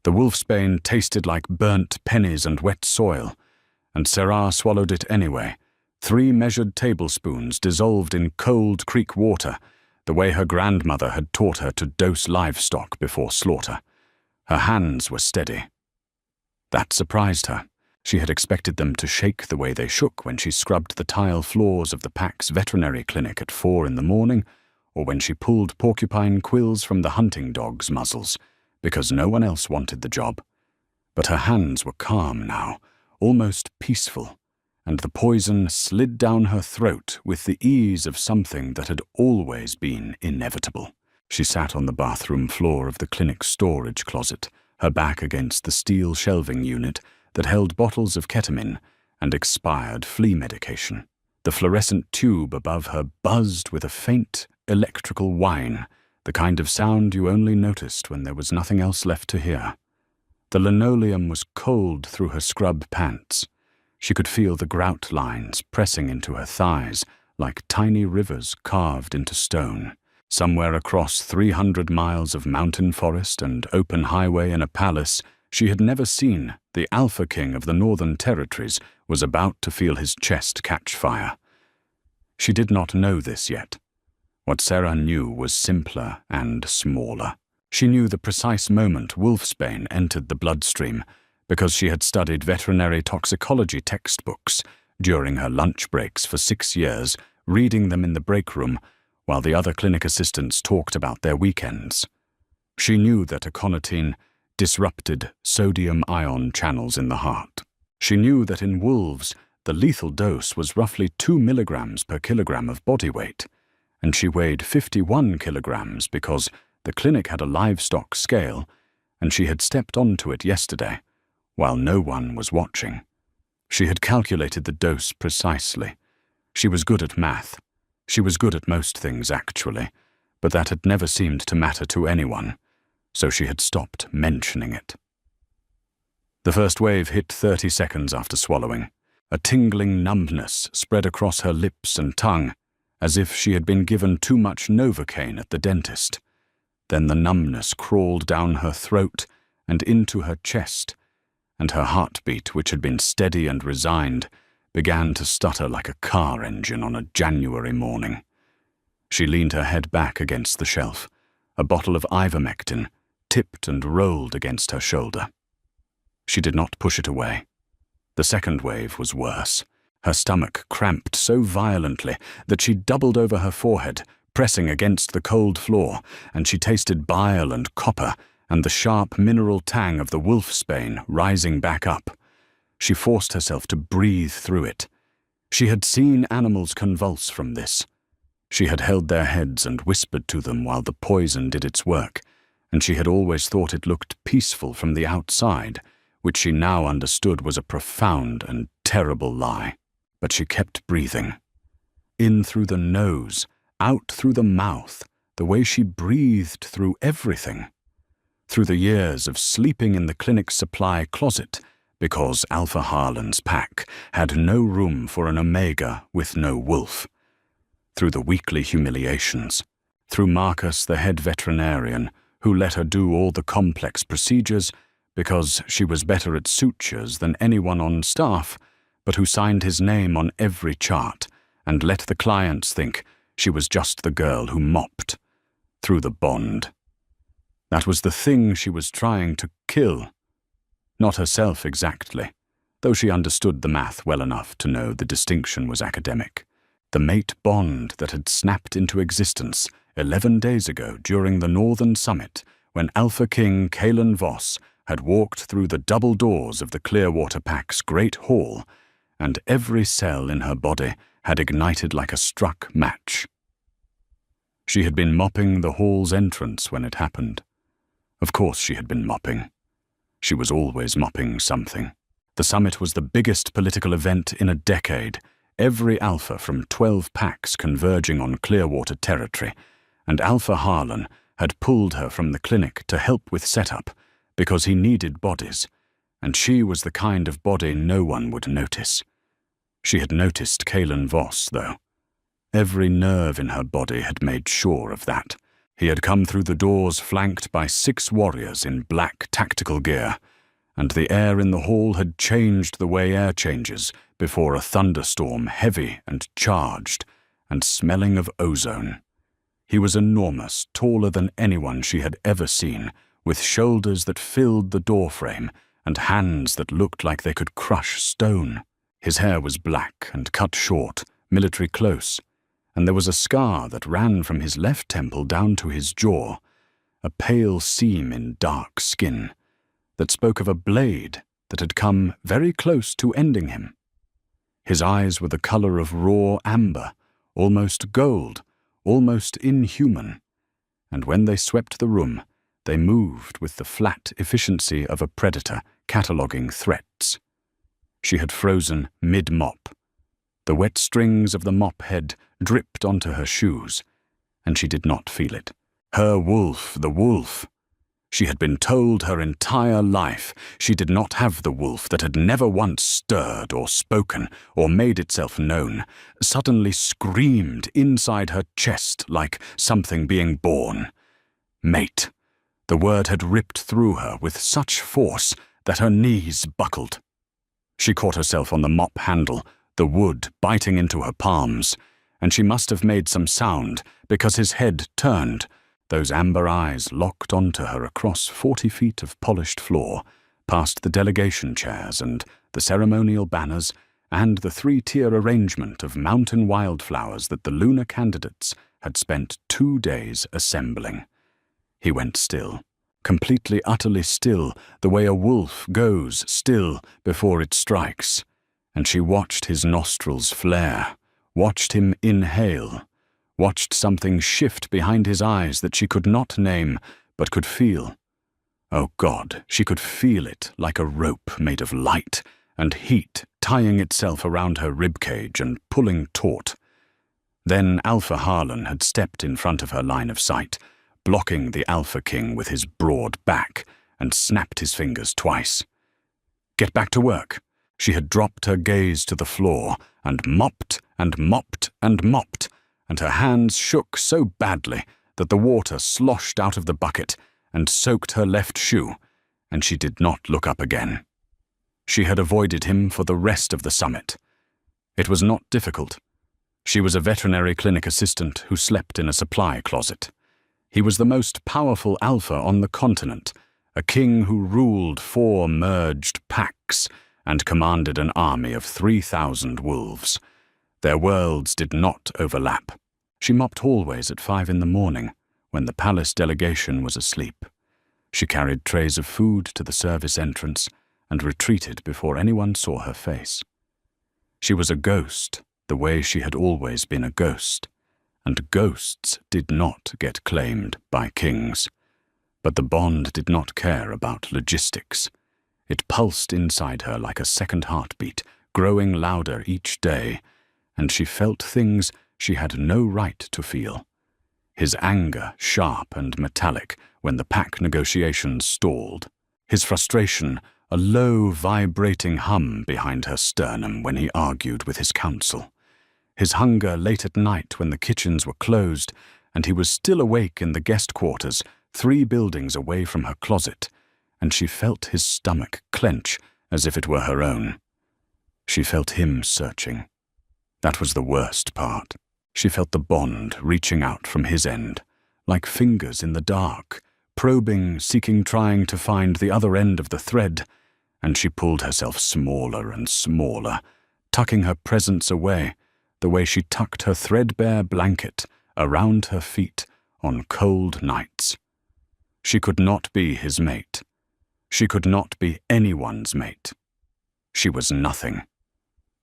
The wolfsbane tasted like burnt pennies and wet soil, and Sarah swallowed it anyway, 3 measured tablespoons dissolved in cold creek water, the way her grandmother had taught her to dose livestock before slaughter. Her hands were steady. That surprised her. She had expected them to shake the way they shook when she scrubbed the tile floors of the pack's veterinary clinic at 4 in the morning, or when she pulled porcupine quills from the hunting dogs' muzzles, because no one else wanted the job. But her hands were calm now, almost peaceful, and the poison slid down her throat with the ease of something that had always been inevitable. She sat on the bathroom floor of the clinic's storage closet, her back against the steel shelving unit that held bottles of ketamine and expired flea medication. The fluorescent tube above her buzzed with a faint electrical whine, the kind of sound you only noticed when there was nothing else left to hear. The linoleum was cold through her scrub pants. She could feel the grout lines pressing into her thighs like tiny rivers carved into stone. Somewhere across 300 miles of mountain forest and open highway in a palace she had never seen, the Alpha King of the Northern Territories was about to feel his chest catch fire. She did not know this yet. What Sarah knew was simpler and smaller. She knew the precise moment wolfsbane entered the bloodstream because she had studied veterinary toxicology textbooks during her lunch breaks for 6 years, reading them in the break room while the other clinic assistants talked about their weekends. She knew that aconitine disrupted sodium ion channels in the heart. She knew that in wolves, the lethal dose was roughly 2 milligrams per kilogram of body weight, and she weighed 51 kilograms because the clinic had a livestock scale, and she had stepped onto it yesterday, while no one was watching. She had calculated the dose precisely. She was good at math. She was good at most things, actually, but that had never seemed to matter to anyone, so she had stopped mentioning it. The first wave hit 30 seconds after swallowing. A tingling numbness spread across her lips and tongue, as if she had been given too much Novocaine at the dentist. Then the numbness crawled down her throat and into her chest, and her heartbeat, which had been steady and resigned, began to stutter like a car engine on a January morning. She leaned her head back against the shelf. A bottle of ivermectin tipped and rolled against her shoulder. She did not push it away. The second wave was worse. Her stomach cramped so violently that she doubled over her forehead, pressing against the cold floor, and she tasted bile and copper and the sharp mineral tang of the wolfsbane rising back up. She forced herself to breathe through it. She had seen animals convulse from this. She had held their heads and whispered to them while the poison did its work, and she had always thought it looked peaceful from the outside, which she now understood was a profound and terrible lie. But she kept breathing. In through the nose, out through the mouth, the way she breathed through everything. Through the years of sleeping in the clinic's supply closet, because Alpha Harlan's pack had no room for an Omega with no wolf. Through the weekly humiliations. Through Marcus, the head veterinarian, who let her do all the complex procedures because she was better at sutures than anyone on staff, but who signed his name on every chart and let the clients think she was just the girl who mopped. Through the bond. That was the thing she was trying to kill. Not herself exactly, though she understood the math well enough to know the distinction was academic. The mate bond that had snapped into existence 11 days ago during the Northern Summit, when Alpha King Kalen Voss had walked through the double doors of the Clearwater Pack's Great Hall, and every cell in her body had ignited like a struck match. She had been mopping the hall's entrance when it happened. Of course she had been mopping. She was always mopping something. The summit was the biggest political event in a decade, every Alpha from 12 packs converging on Clearwater territory, and Alpha Harlan had pulled her from the clinic to help with setup because he needed bodies, and she was the kind of body no one would notice. She had noticed Kalen Voss, though. Every nerve in her body had made sure of that. He had come through the doors flanked by 6 warriors in black tactical gear, and the air in the hall had changed the way air changes before a thunderstorm, heavy and charged, and smelling of ozone. He was enormous, taller than anyone she had ever seen, with shoulders that filled the doorframe and hands that looked like they could crush stone. His hair was black and cut short, military close, and there was a scar that ran from his left temple down to his jaw, a pale seam in dark skin, that spoke of a blade that had come very close to ending him. His eyes were the color of raw amber, almost gold, almost inhuman, and when they swept the room, they moved with the flat efficiency of a predator cataloguing threats. She had frozen mid-mop. The wet strings of the mop head dripped onto her shoes, and she did not feel it. Her wolf, the wolf. She had been told her entire life she did not have the wolf that had never once stirred or spoken or made itself known, suddenly screamed inside her chest like something being born. Mate. The word had ripped through her with such force that her knees buckled. She caught herself on the mop handle, the wood biting into her palms, and she must have made some sound because his head turned. Those amber eyes locked onto her across 40 feet of polished floor, past the delegation chairs and the ceremonial banners and the 3-tier arrangement of mountain wildflowers that the lunar candidates had spent 2 days assembling. He went still, completely, utterly still, the way a wolf goes still before it strikes, and she watched his nostrils flare, watched him inhale, watched something shift behind his eyes that she could not name, but could feel. Oh God, she could feel it like a rope made of light and heat tying itself around her ribcage and pulling taut. Then Alpha Harlan had stepped in front of her line of sight, blocking the Alpha King with his broad back, and snapped his fingers twice. Get back to work. She had dropped her gaze to the floor and mopped and mopped and mopped, and her hands shook so badly that the water sloshed out of the bucket and soaked her left shoe, and she did not look up again. She had avoided him for the rest of the summit. It was not difficult. She was a veterinary clinic assistant who slept in a supply closet. He was the most powerful alpha on the continent, a king who ruled 4 merged packs and commanded an army of 3,000 wolves. Their worlds did not overlap. She mopped hallways at 5 in the morning, when the palace delegation was asleep. She carried trays of food to the service entrance and retreated before anyone saw her face. She was a ghost, the way she had always been a ghost, and ghosts did not get claimed by kings. But the bond did not care about logistics. It pulsed inside her like a second heartbeat, growing louder each day, and she felt things she had no right to feel. His anger sharp and metallic when the pack negotiations stalled. His frustration a low, vibrating hum behind her sternum when he argued with his counsel. His hunger late at night when the kitchens were closed and he was still awake in the guest quarters 3 buildings away from her closet, and she felt his stomach clench as if it were her own. She felt him searching. That was the worst part. She felt the bond reaching out from his end, like fingers in the dark, probing, seeking, trying to find the other end of the thread, and she pulled herself smaller and smaller, tucking her presence away, the way she tucked her threadbare blanket around her feet on cold nights. She could not be his mate. She could not be anyone's mate. She was nothing.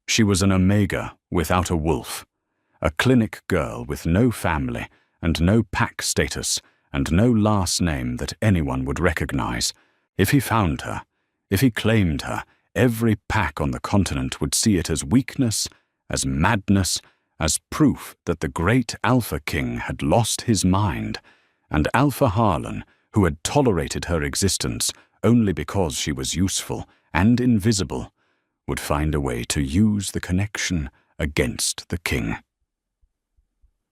She was an omega without a wolf, a clinic girl with no family and no pack status and no last name that anyone would recognize. If he found her, if he claimed her, every pack on the continent would see it as weakness, as madness, as proof that the great Alpha King had lost his mind, and Alpha Harlan, who had tolerated her existence only because she was useful and invisible, would find a way to use the connection against the king.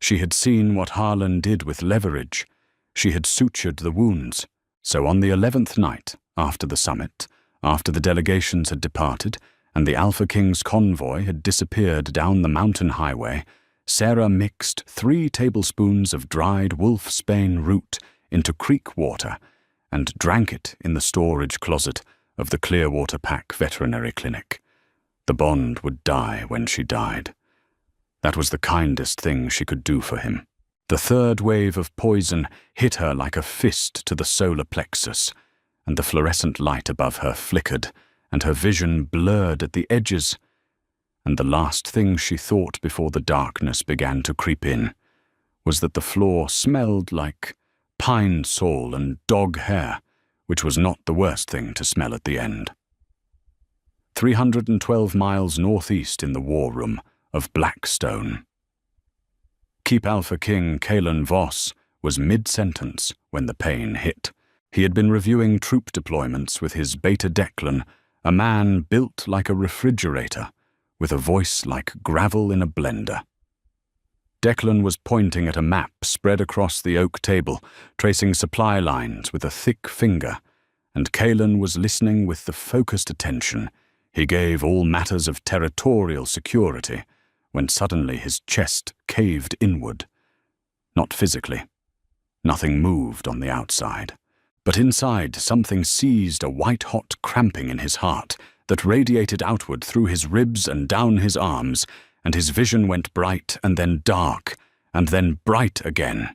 She had seen what Harlan did with leverage. She had sutured the wounds. So on the 11th night, after the summit, after the delegations had departed, and the Alpha King's convoy had disappeared down the mountain highway, Sarah mixed 3 tablespoons of dried wolfsbane root into creek water and drank it in the storage closet of the Clearwater Pack Veterinary Clinic. The Bond would die when she died. That was the kindest thing she could do for him. The 3rd wave of poison hit her like a fist to the solar plexus, and the fluorescent light above her flickered, and her vision blurred at the edges. And the last thing she thought before the darkness began to creep in was that the floor smelled like pine sol and dog hair, which was not the worst thing to smell at the end. 312 miles northeast in the war room of Blackstone. Keep Alpha King Kalen Voss was mid-sentence when the pain hit. He had been reviewing troop deployments with his beta Declan, a man built like a refrigerator, with a voice like gravel in a blender. Declan was pointing at a map spread across the oak table, tracing supply lines with a thick finger, and Kalen was listening with the focused attention he gave all matters of territorial security, when suddenly his chest caved inward. Not physically. Nothing moved on the outside. But inside, something seized a white-hot cramping in his heart that radiated outward through his ribs and down his arms, and his vision went bright and then dark, and then bright again.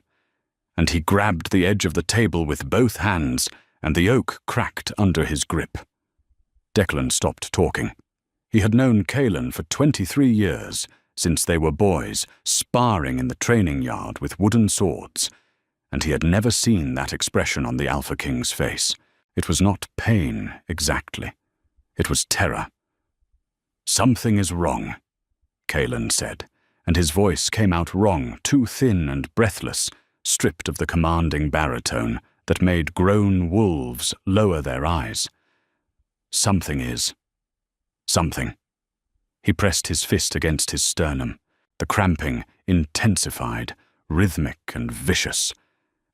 And he grabbed the edge of the table with both hands, and the oak cracked under his grip. Declan stopped talking. He had known Kalen for 23 years, since they were boys, sparring in the training yard with wooden swords, and he had never seen that expression on the Alpha King's face. It was not pain, exactly. It was terror. "Something is wrong," Kalen said, and his voice came out wrong, too thin and breathless, stripped of the commanding baritone that made grown wolves lower their eyes. "Something is. Something." He pressed his fist against his sternum. The cramping intensified, rhythmic and vicious,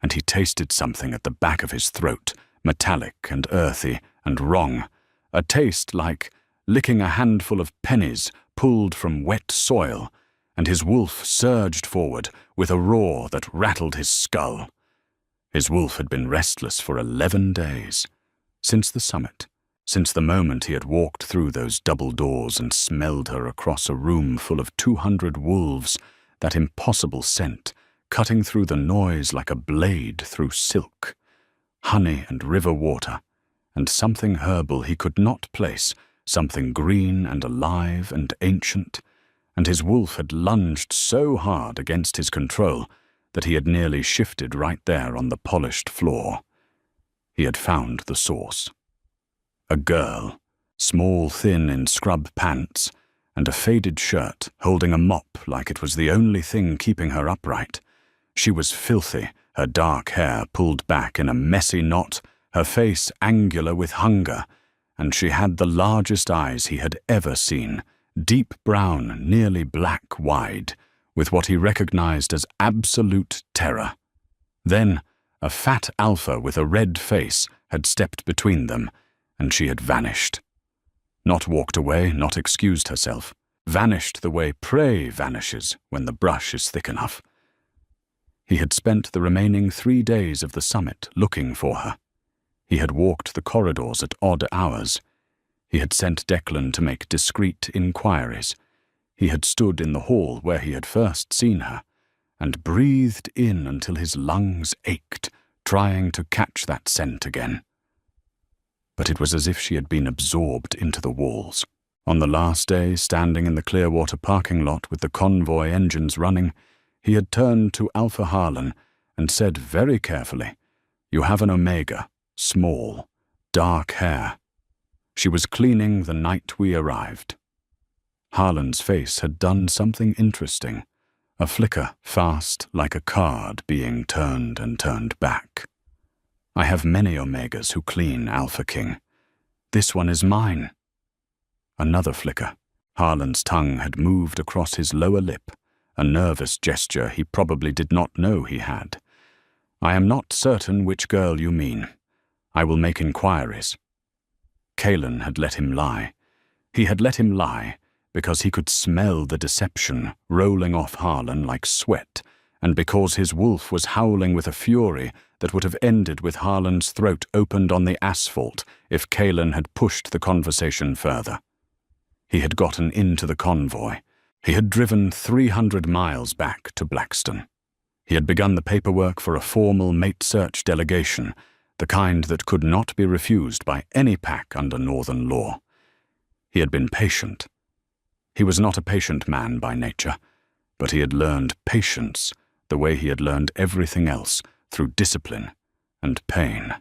and he tasted something at the back of his throat, metallic and earthy and wrong, a taste like licking a handful of pennies pulled from wet soil, and his wolf surged forward with a roar that rattled his skull. His wolf had been restless for 11 days, since the summit. Since the moment he had walked through those double doors and smelled her across a room full of 200 wolves, that impossible scent, cutting through the noise like a blade through silk, honey and river water, and something herbal he could not place, something green and alive and ancient, and his wolf had lunged so hard against his control that he had nearly shifted right there on the polished floor. He had found the source. A girl, small, thin in scrub pants, and a faded shirt, holding a mop like it was the only thing keeping her upright. She was filthy, her dark hair pulled back in a messy knot, her face angular with hunger, and she had the largest eyes he had ever seen, deep brown, nearly black wide, with what he recognized as absolute terror. Then, a fat alpha with a red face had stepped between them, and she had vanished. Not walked away, not excused herself. Vanished the way prey vanishes when the brush is thick enough. He had spent the remaining 3 days of the summit looking for her. He had walked the corridors at odd hours. He had sent Declan to make discreet inquiries. He had stood in the hall where he had first seen her, and breathed in until his lungs ached, trying to catch that scent again. But it was as if she had been absorbed into the walls. On the last day, standing in the Clearwater parking lot with the convoy engines running, he had turned to Alpha Harlan and said very carefully, "You have an Omega, small, dark hair." She was cleaning the night we arrived. Harlan's face had done something interesting, a flicker fast like a card being turned and turned back. "I have many Omegas who clean, Alpha King. This one is mine." Another flicker. Harlan's tongue had moved across his lower lip, a nervous gesture he probably did not know he had. I am not certain which girl you mean. I will make inquiries. Kalen had let him lie. He had let him lie because he could smell the deception rolling off Harlan like sweat, and because his wolf was howling with a fury that would have ended with Harlan's throat opened on the asphalt if Kalen had pushed the conversation further. He had gotten into the convoy. He had driven 300 miles back to Blackstone. He had begun the paperwork for a formal mate search delegation, the kind that could not be refused by any pack under Northern law. He had been patient. He was not a patient man by nature, but he had learned patience the way he had learned everything else, through discipline and pain,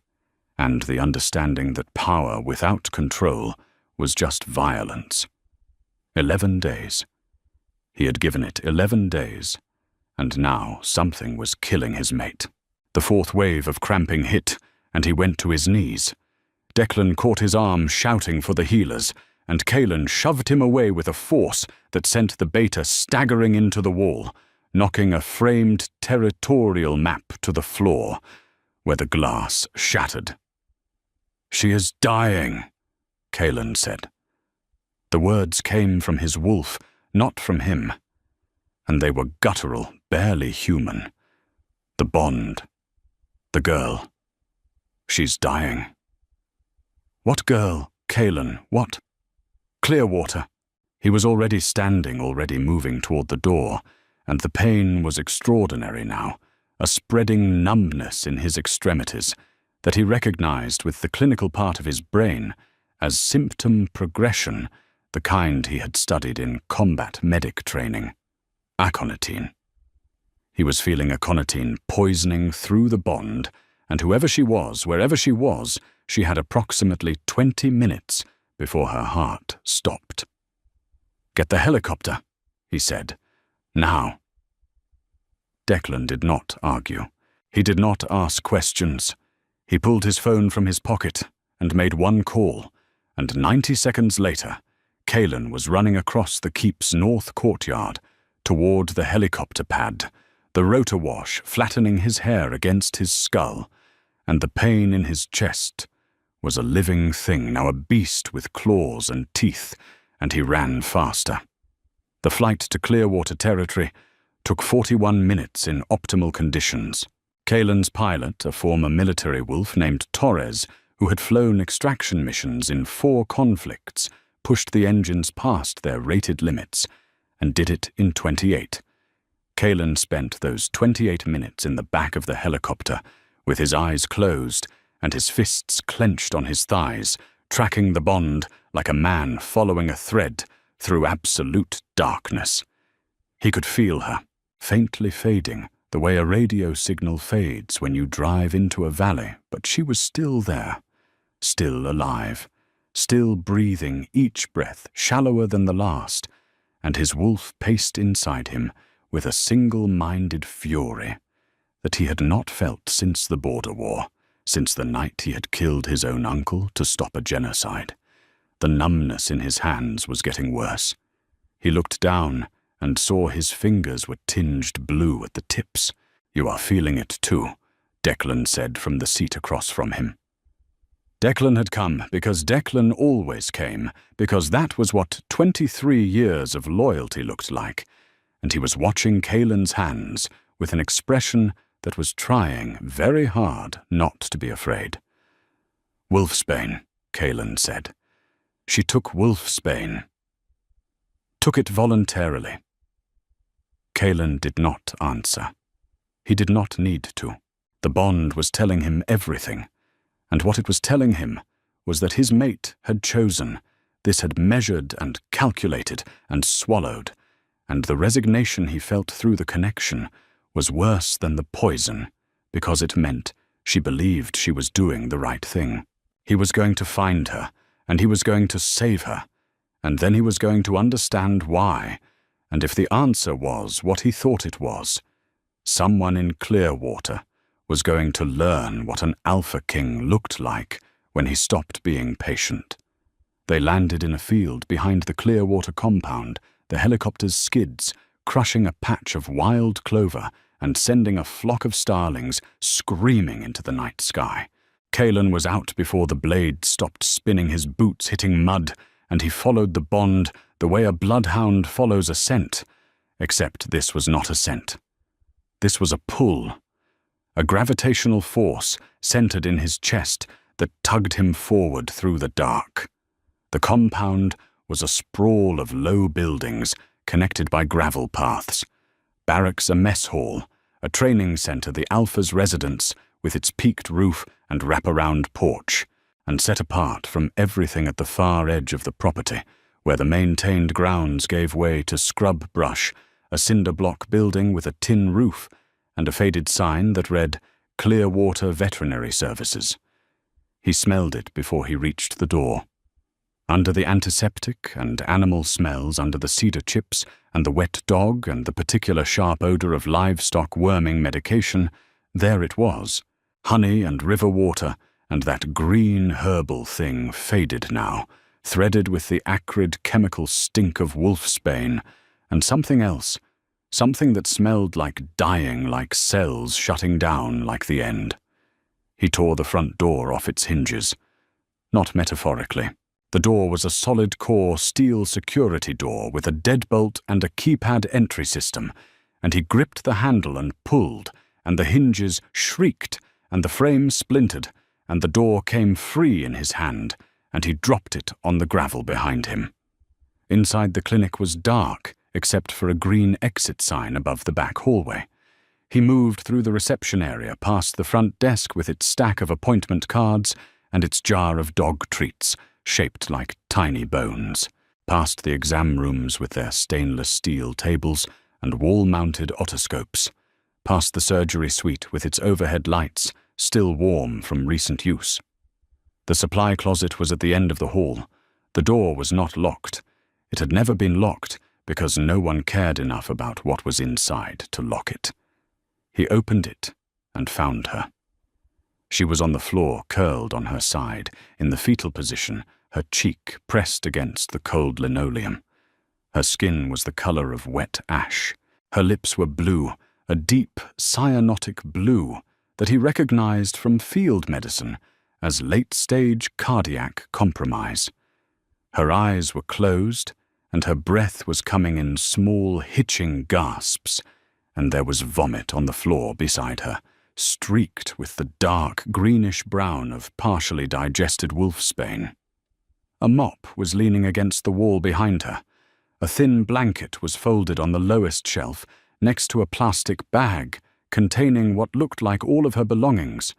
and the understanding that power without control was just violence. 11 days. He had given it 11 days, and now something was killing his mate. The fourth wave of cramping hit, and he went to his knees. Declan caught his arm, shouting for the healers, and Kalen shoved him away with a force that sent the beta staggering into the wall, knocking a framed territorial map to the floor, where the glass shattered. "She is dying," Kalen said. The words came from his wolf, not from him, and they were guttural, barely human. The bond. The girl. She's dying. What girl, Kalen, what? Clearwater. He was already standing, already moving toward the door, and the pain was extraordinary now, a spreading numbness in his extremities that he recognized with the clinical part of his brain as symptom progression, the kind he had studied in combat medic training. Aconitine. He was feeling aconitine poisoning through the bond, and whoever she was, wherever she was, she had approximately 20 minutes before her heart stopped. "Get the helicopter," he said. "Now." Declan did not argue. He did not ask questions. He pulled his phone from his pocket and made one call, and 90 seconds later, Kalen was running across the keep's north courtyard toward the helicopter pad, the rotor wash flattening his hair against his skull, and the pain in his chest was a living thing, now a beast with claws and teeth, and he ran faster. The flight to Clearwater territory took 41 minutes in optimal conditions. Kalen's pilot, a former military wolf named Torres, who had flown extraction missions in 4 conflicts, pushed the engines past their rated limits and did it in 28. Kalen spent those 28 minutes in the back of the helicopter with his eyes closed and his fists clenched on his thighs, tracking the bond like a man following a thread through absolute darkness. He could feel her, faintly fading, the way a radio signal fades when you drive into a valley, but she was still there, still alive, still breathing each breath shallower than the last, and his wolf paced inside him with a single-minded fury that he had not felt since the border war, since the night he had killed his own uncle to stop a genocide. The numbness in his hands was getting worse. He looked down and saw his fingers were tinged blue at the tips. "You are feeling it too," Declan said from the seat across from him. Declan had come because Declan always came, because that was what 23 years of loyalty looked like, and he was watching Kalen's hands with an expression that was trying very hard not to be afraid. "Wolfsbane," Kalen said. "She took wolfsbane. Took it voluntarily." Kalen did not answer. He did not need to. The bond was telling him everything, and what it was telling him was that his mate had chosen. This had measured and calculated and swallowed, and the resignation he felt through the connection was worse than the poison, because it meant she believed she was doing the right thing. He was going to find her, and he was going to save her, and then he was going to understand why, and if the answer was what he thought it was, someone in Clearwater was going to learn what an alpha king looked like when he stopped being patient. They landed in a field behind the Clearwater compound, the helicopter's skids crushing a patch of wild clover and sending a flock of starlings screaming into the night sky. Kalen was out before the blade stopped spinning, his boots hitting mud, and he followed the bond the way a bloodhound follows a scent, except this was not a scent. This was a pull, a gravitational force centered in his chest that tugged him forward through the dark. The compound was a sprawl of low buildings connected by gravel paths. Barracks, a mess hall, a training center, the Alpha's residence with its peaked roof and wraparound porch, and set apart from everything at the far edge of the property, where the maintained grounds gave way to scrub brush, a cinder block building with a tin roof, and a faded sign that read Clearwater Veterinary Services. He smelled it before he reached the door. Under the antiseptic and animal smells, under the cedar chips and the wet dog and the particular sharp odor of livestock worming medication, there it was, honey and river water, and that green herbal thing faded now, threaded with the acrid chemical stink of wolfsbane, and something else, something that smelled like dying, like cells shutting down, like the end. He tore the front door off its hinges. Not metaphorically. The door was a solid core steel security door with a deadbolt and a keypad entry system, and he gripped the handle and pulled, and the hinges shrieked, and the frame splintered, and the door came free in his hand, and he dropped it on the gravel behind him. Inside the clinic was dark, except for a green exit sign above the back hallway. He moved through the reception area, past the front desk with its stack of appointment cards and its jar of dog treats, shaped like tiny bones, past the exam rooms with their stainless steel tables and wall-mounted otoscopes, past the surgery suite with its overhead lights, still warm from recent use. The supply closet was at the end of the hall. The door was not locked. It had never been locked because no one cared enough about what was inside to lock it. He opened it and found her. She was on the floor, curled on her side, in the fetal position, her cheek pressed against the cold linoleum. Her skin was the color of wet ash. Her lips were blue, a deep cyanotic blue that he recognized from field medicine as late-stage cardiac compromise. Her eyes were closed, and her breath was coming in small, hitching gasps, and there was vomit on the floor beside her, streaked with the dark greenish-brown of partially digested wolfsbane. A mop was leaning against the wall behind her. A thin blanket was folded on the lowest shelf, next to a plastic bag containing what looked like all of her belongings.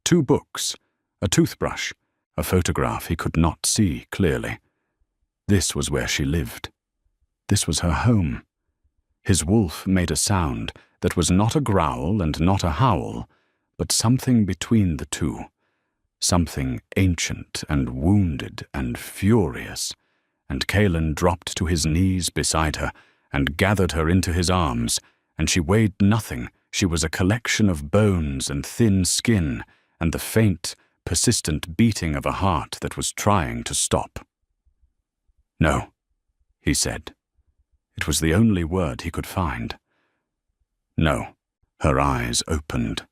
2 books, a toothbrush, a photograph he could not see clearly. This was where she lived. This was her home. His wolf made a sound that was not a growl and not a howl, but something between the two. Something ancient and wounded and furious, and Kalen dropped to his knees beside her and gathered her into his arms, and she weighed nothing. She was a collection of bones and thin skin, and the faint, persistent beating of a heart that was trying to stop. "No," he said. It was the only word he could find. No. Her eyes opened.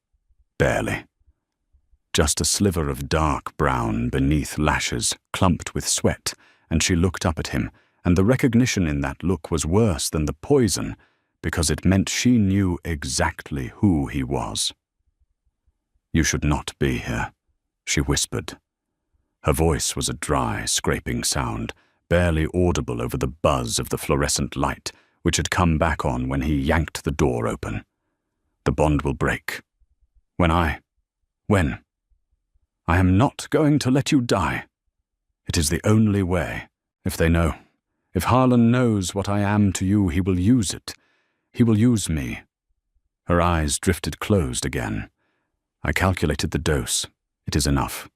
Barely. Just a sliver of dark brown beneath lashes, clumped with sweat, and she looked up at him, and the recognition in that look was worse than the poison, because it meant she knew exactly who he was. "You should not be here," she whispered. Her voice was a dry, scraping sound, barely audible over the buzz of the fluorescent light, which had come back on when he yanked the door open. "The bond will break. When? I am not going to let you die. It is the only way. If they know, if Harlan knows what I am to you, he will use it. He will use me." Her eyes drifted closed again. "I calculated the dose. It is enough.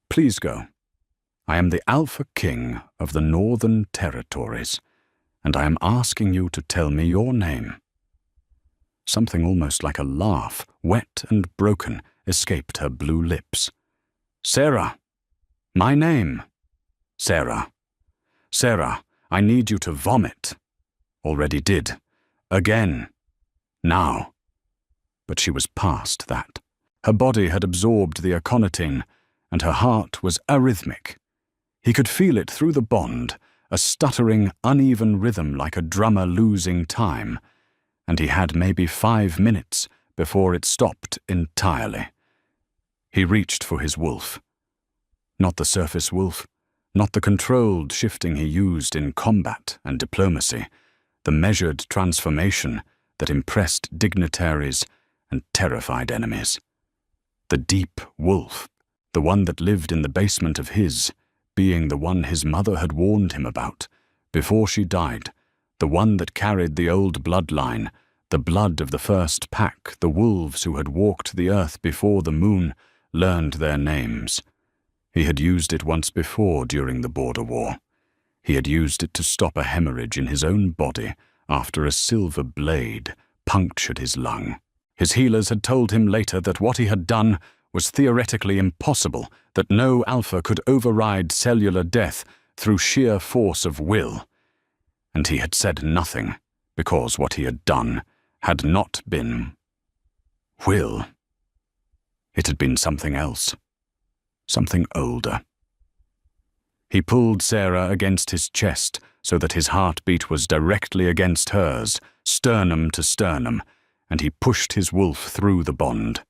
Please go. I am the Alpha King of the Northern Territories, and I am asking you to tell me your name." Something almost like a laugh, wet and broken, escaped her blue lips. "Sarah. My name. Sarah. Sarah, I need you to vomit." "Already did. Again. Now." but she was past that. Her body had absorbed the aconitine, and her heart was arrhythmic. He could feel it through the bond, a stuttering, uneven rhythm like a drummer losing time, and he had maybe 5 minutes before it stopped entirely. He reached for his wolf. Not the surface wolf, not the controlled shifting he used in combat and diplomacy, the measured transformation that impressed dignitaries and terrified enemies. The deep wolf, the one that lived in the basement of his, being the one his mother had warned him about, before she died, the one that carried the old bloodline, the blood of the first pack, the wolves who had walked the earth before the moon learned their names. He had used it once before during the border war. He had used it to stop a hemorrhage in his own body after a silver blade punctured his lung. His healers had told him later that what he had done was theoretically impossible, that no alpha could override cellular death through sheer force of will. And he had said nothing, because what he had done had not been will. It had been something else, something older. He pulled Sarah against his chest so that his heartbeat was directly against hers, sternum to sternum, and he pushed his wolf through the bond.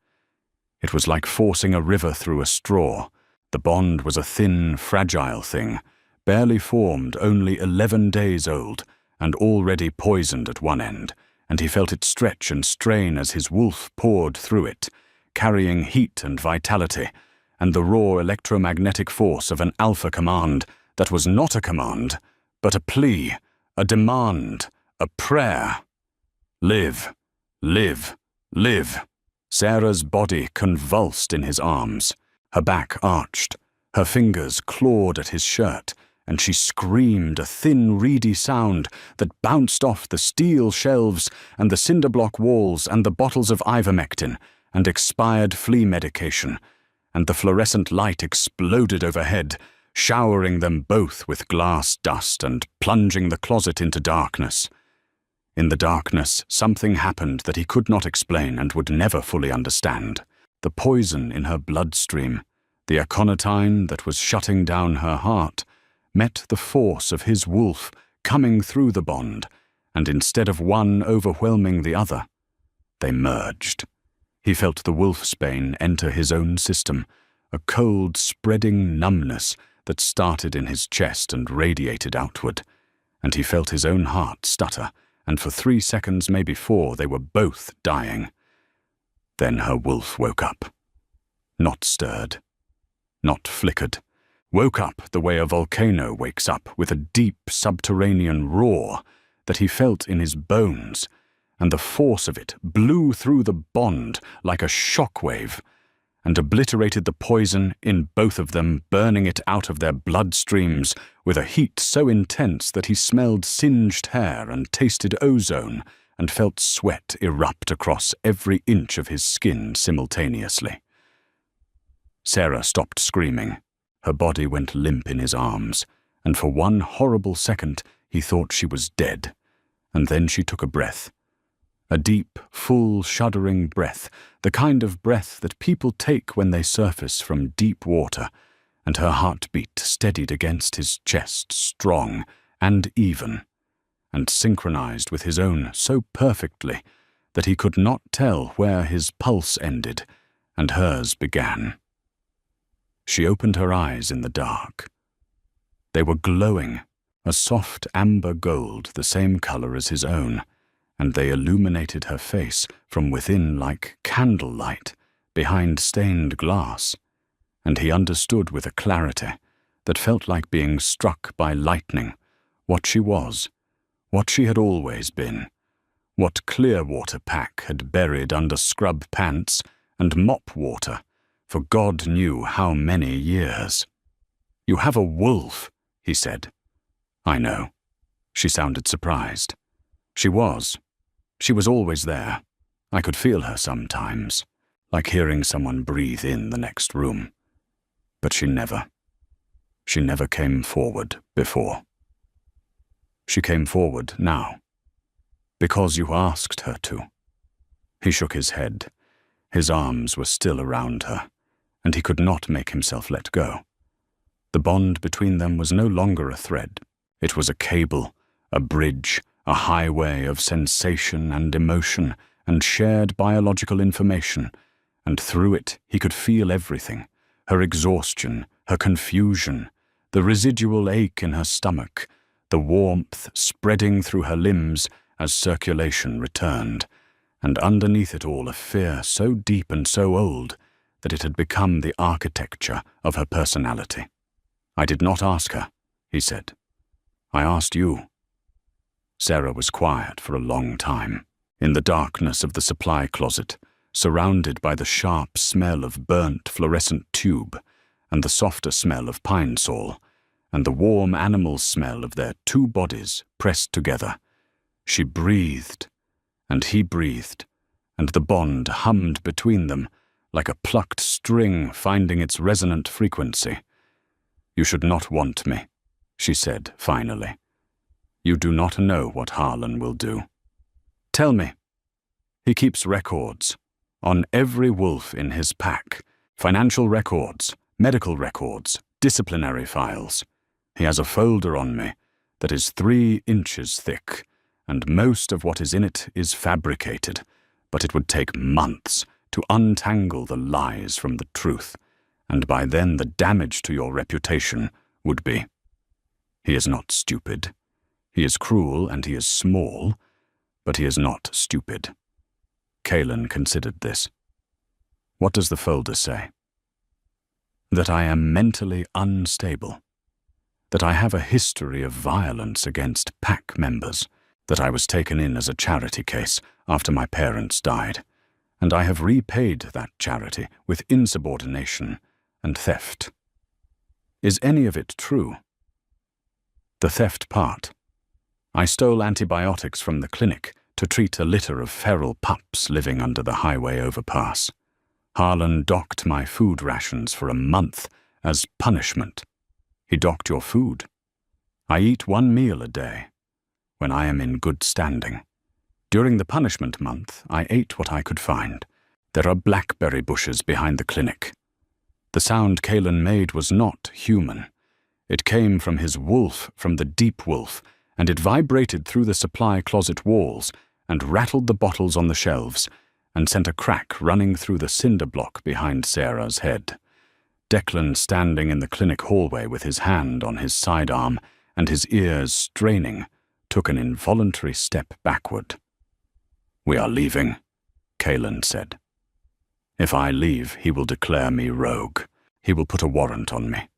It was like forcing a river through a straw. The bond was a thin, fragile thing, barely formed, only 11 days old, and already poisoned at one end, and he felt it stretch and strain as his wolf poured through it, carrying heat and vitality, and the raw electromagnetic force of an alpha command that was not a command, but a plea, a demand, a prayer. Live, live, live. Sarah's body convulsed in his arms. Her back arched. Her fingers clawed at his shirt, and she screamed a thin, reedy sound that bounced off the steel shelves and the cinder-block walls and the bottles of ivermectin and expired flea medication, and the fluorescent light exploded overhead, showering them both with glass dust and plunging the closet into darkness. In the darkness, something happened that he could not explain and would never fully understand. The poison in her bloodstream, the aconitine that was shutting down her heart, met the force of his wolf coming through the bond, and instead of one overwhelming the other, they merged. He felt the wolfsbane enter his own system, a cold, spreading numbness that started in his chest and radiated outward, and he felt his own heart stutter, and for 3 seconds, maybe 4, they were both dying. Then her wolf woke up. Not stirred. Not flickered. Woke up the way a volcano wakes up, with a deep subterranean roar that he felt in his bones, and the force of it blew through the bond like a shockwave, and obliterated the poison in both of them, burning it out of their bloodstreams with a heat so intense that he smelled singed hair and tasted ozone and felt sweat erupt across every inch of his skin simultaneously. Sarah stopped screaming. Her body went limp in his arms, and for one horrible second he thought she was dead, and then she took a breath. A deep, full, shuddering breath, the kind of breath that people take when they surface from deep water, and her heartbeat steadied against his chest, strong and even, and synchronized with his own so perfectly that he could not tell where his pulse ended and hers began. She opened her eyes in the dark. They were glowing, a soft amber gold, the same color as his own, and they illuminated her face from within like candlelight behind stained glass, and he understood with a clarity that felt like being struck by lightning what she was, what she had always been, what Clearwater Pack had buried under scrub pants and mop water for God knew how many years. "You have a wolf," he said. "I know." She sounded surprised. She was. She was always there. I could feel her sometimes, like hearing someone breathe in the next room. But she never came forward before. She came forward now, because you asked her to. He shook his head. His arms were still around her, and he could not make himself let go. The bond between them was no longer a thread. It was a cable, a bridge, a highway of sensation and emotion and shared biological information, and through it he could feel everything, her exhaustion, her confusion, the residual ache in her stomach, the warmth spreading through her limbs as circulation returned, and underneath it all a fear so deep and so old that it had become the architecture of her personality. "I did not ask her," he said. "I asked you." Sarah was quiet for a long time, in the darkness of the supply closet, surrounded by the sharp smell of burnt fluorescent tube and the softer smell of pine sol, and the warm animal smell of their two bodies pressed together. She breathed, and he breathed, and the bond hummed between them like a plucked string finding its resonant frequency. "You should not want me," she said finally. "You do not know what Harlan will do. Tell me." "He keeps records on every wolf in his pack, financial records, medical records, disciplinary files. He has a folder on me that is 3 inches thick, and most of what is in it is fabricated, but it would take months to untangle the lies from the truth, and by then the damage to your reputation would be. He is not stupid. He is cruel and he is small, but he is not stupid." Kaelin considered this. "What does the folder say?" "That I am mentally unstable. That I have a history of violence against pack members. That I was taken in as a charity case after my parents died, and I have repaid that charity with insubordination and theft. Is any of it true?" "The theft part. I stole antibiotics from the clinic to treat a litter of feral pups living under the highway overpass. Harlan docked my food rations for a month as punishment." "He docked your food?" "I eat 1 meal a day, when I am in good standing. During the punishment month, I ate what I could find. There are blackberry bushes behind the clinic." The sound Kaelin made was not human. It came from his wolf, from the deep wolf, and it vibrated through the supply closet walls and rattled the bottles on the shelves and sent a crack running through the cinder block behind Sarah's head. Declan, standing in the clinic hallway with his hand on his sidearm and his ears straining, took an involuntary step backward. "We are leaving," Kaelin said. "If I leave, he will declare me rogue. He will put a warrant on me.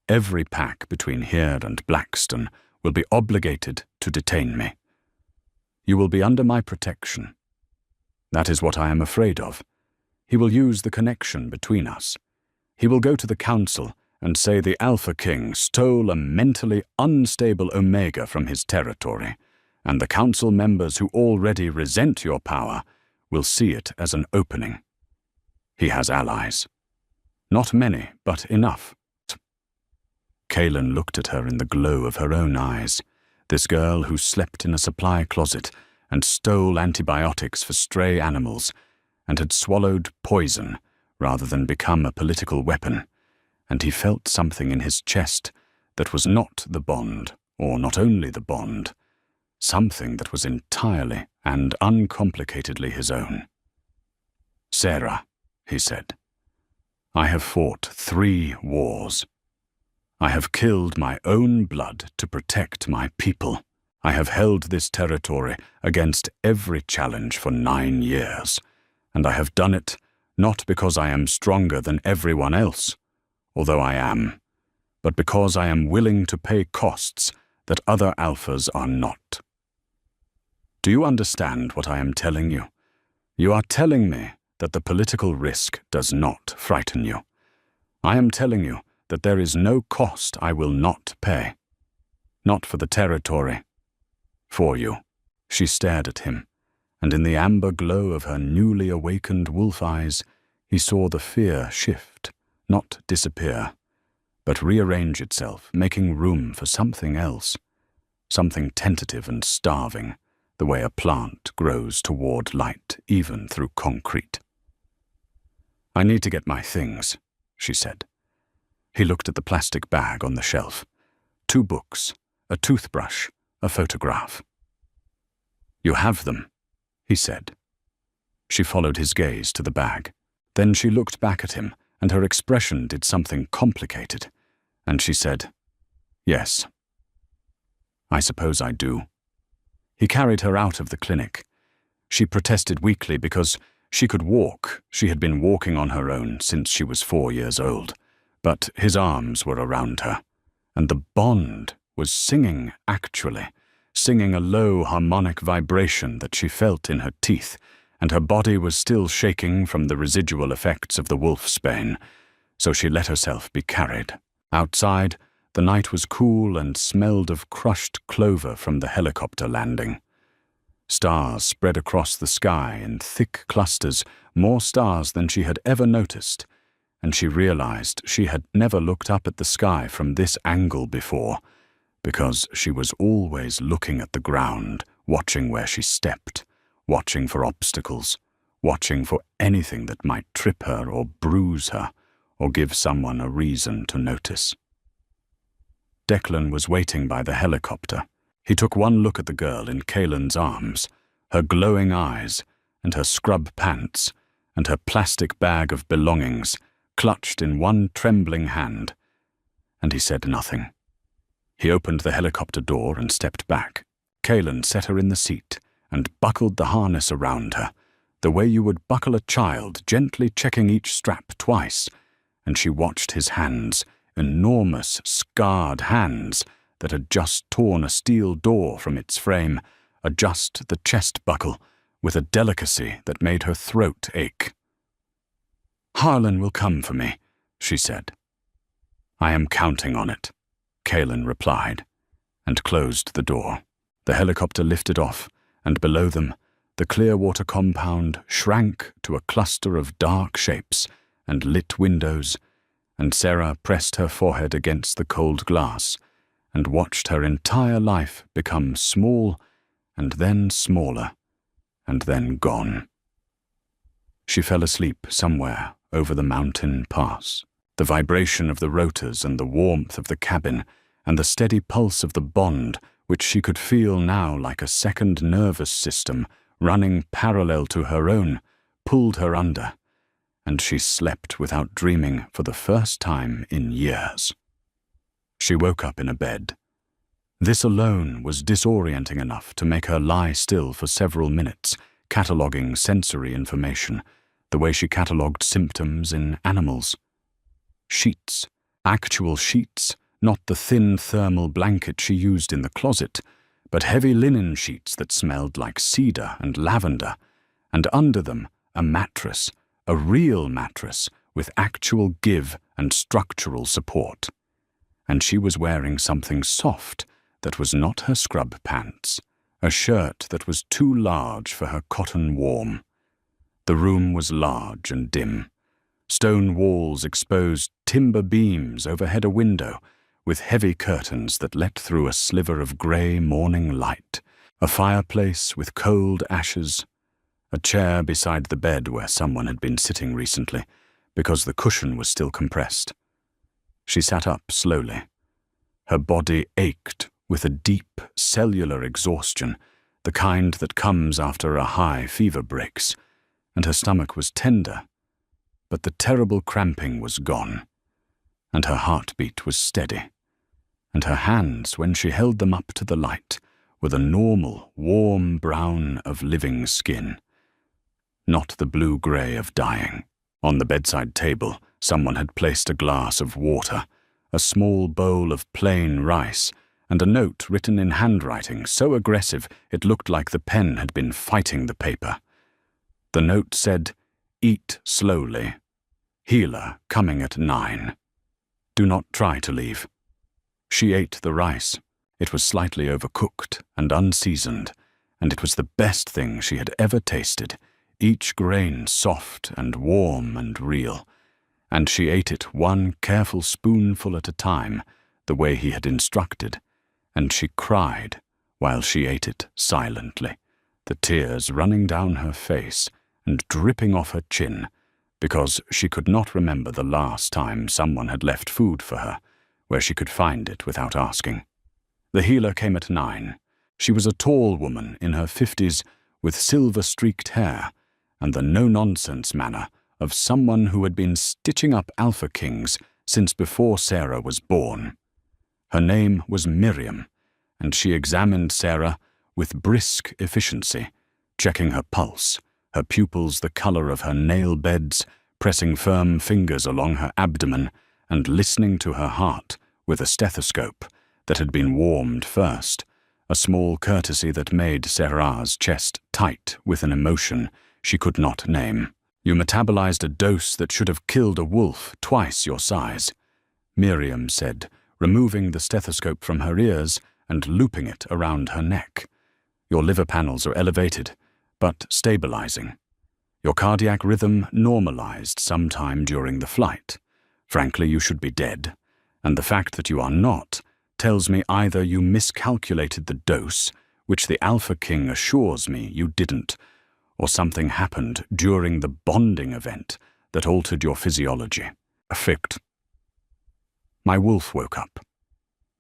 Every pack between here and Blackstone will be obligated to detain me. You will be under my protection. That is what I am afraid of. He will use the connection between us. He will go to the council and say the Alpha King stole a mentally unstable Omega from his territory, and the council members who already resent your power will see it as an opening. He has allies. Not many, but enough." Kaelin looked at her in the glow of her own eyes, this girl who slept in a supply closet and stole antibiotics for stray animals and had swallowed poison rather than become a political weapon, and he felt something in his chest that was not the bond, or not only the bond, something that was entirely and uncomplicatedly his own. "Sarah," he said, "I have fought 3 wars. I have killed my own blood to protect my people. I have held this territory against every challenge for 9 years, and I have done it not because I am stronger than everyone else, although I am, but because I am willing to pay costs that other alphas are not. Do you understand what I am telling you? You are telling me that the political risk does not frighten you. I am telling you that there is no cost I will not pay. Not for the territory. For you." She stared at him, and in the amber glow of her newly awakened wolf eyes, he saw the fear shift, not disappear, but rearrange itself, making room for something else, something tentative and starving, the way a plant grows toward light even through concrete. "I need to get my things," she said. He looked at the plastic bag on the shelf. 2 books, a toothbrush, a photograph. "You have them," he said. She followed his gaze to the bag. Then she looked back at him, and her expression did something complicated, and she said, "Yes. I suppose I do." He carried her out of the clinic. She protested weakly because she could walk. She had been walking on her own since she was 4 years old. But his arms were around her, and the bond was singing, actually, singing a low harmonic vibration that she felt in her teeth, and her body was still shaking from the residual effects of the wolfsbane, so she let herself be carried. Outside, the night was cool and smelled of crushed clover from the helicopter landing. Stars spread across the sky in thick clusters, more stars than she had ever noticed, and she realized she had never looked up at the sky from this angle before, because she was always looking at the ground, watching where she stepped, watching for obstacles, watching for anything that might trip her or bruise her, or give someone a reason to notice. Declan was waiting by the helicopter. He took one look at the girl in Kaylan's arms, her glowing eyes, and her scrub pants, and her plastic bag of belongings, clutched in one trembling hand, and he said nothing. He opened the helicopter door and stepped back. Kaylan set her in the seat and buckled the harness around her, the way you would buckle a child, gently checking each strap twice, and she watched his hands, enormous, scarred hands that had just torn a steel door from its frame, adjust the chest buckle with a delicacy that made her throat ache. "Harlan will come for me," she said. "I am counting on it," Kaylan replied, and closed the door. The helicopter lifted off, and below them, the Clearwater compound shrank to a cluster of dark shapes and lit windows, and Sarah pressed her forehead against the cold glass and watched her entire life become small and then smaller and then gone. She fell asleep somewhere over the mountain pass. The vibration of the rotors and the warmth of the cabin and the steady pulse of the bond, which she could feel now like a second nervous system running parallel to her own, pulled her under, and she slept without dreaming for the first time in years. She woke up in a bed. This alone was disorienting enough to make her lie still for several minutes, cataloguing sensory information, the way she catalogued symptoms in animals. Sheets, actual sheets, not the thin thermal blanket she used in the closet, but heavy linen sheets that smelled like cedar and lavender, and under them a mattress, a real mattress with actual give and structural support. And she was wearing something soft that was not her scrub pants, a shirt that was too large for her cotton warm. The room was large and dim. Stone walls exposed timber beams overhead a window, with heavy curtains that let through a sliver of grey morning light, a fireplace with cold ashes, a chair beside the bed where someone had been sitting recently, because the cushion was still compressed. She sat up slowly. Her body ached with a deep cellular exhaustion, the kind that comes after a high fever breaks, and her stomach was tender, but the terrible cramping was gone, and her heartbeat was steady, and her hands, when she held them up to the light, were the normal, warm brown of living skin, not the blue-grey of dying. On the bedside table, someone had placed a glass of water, a small bowl of plain rice, and a note written in handwriting so aggressive it looked like the pen had been fighting the paper. The note said, "Eat slowly. Healer coming at 9. Do not try to leave." She ate the rice. It was slightly overcooked and unseasoned, and it was the best thing she had ever tasted, each grain soft and warm and real, and she ate it one careful spoonful at a time, the way he had instructed, and she cried while she ate it silently. the tears running down her face and dripping off her chin, because she could not remember the last time someone had left food for her, where she could find it without asking. The healer came at 9. She was a tall woman in her 50s with silver-streaked hair and the no-nonsense manner of someone who had been stitching up Alpha Kings since before Sarah was born. Her name was Miriam, and she examined Sarah with brisk efficiency, checking her pulse, her pupils the color of her nail beds, pressing firm fingers along her abdomen, and listening to her heart with a stethoscope that had been warmed first, a small courtesy that made Sarah's chest tight with an emotion she could not name. You metabolized a dose that should have killed a wolf twice your size, Miriam said, removing the stethoscope from her ears and looping it around her neck. Your liver panels are elevated, but stabilizing. Your cardiac rhythm normalized sometime during the flight. Frankly, you should be dead, and the fact that you are not tells me either you miscalculated the dose, which the Alpha King assures me you didn't, or something happened during the bonding event that altered your physiology. Affect. My wolf woke up.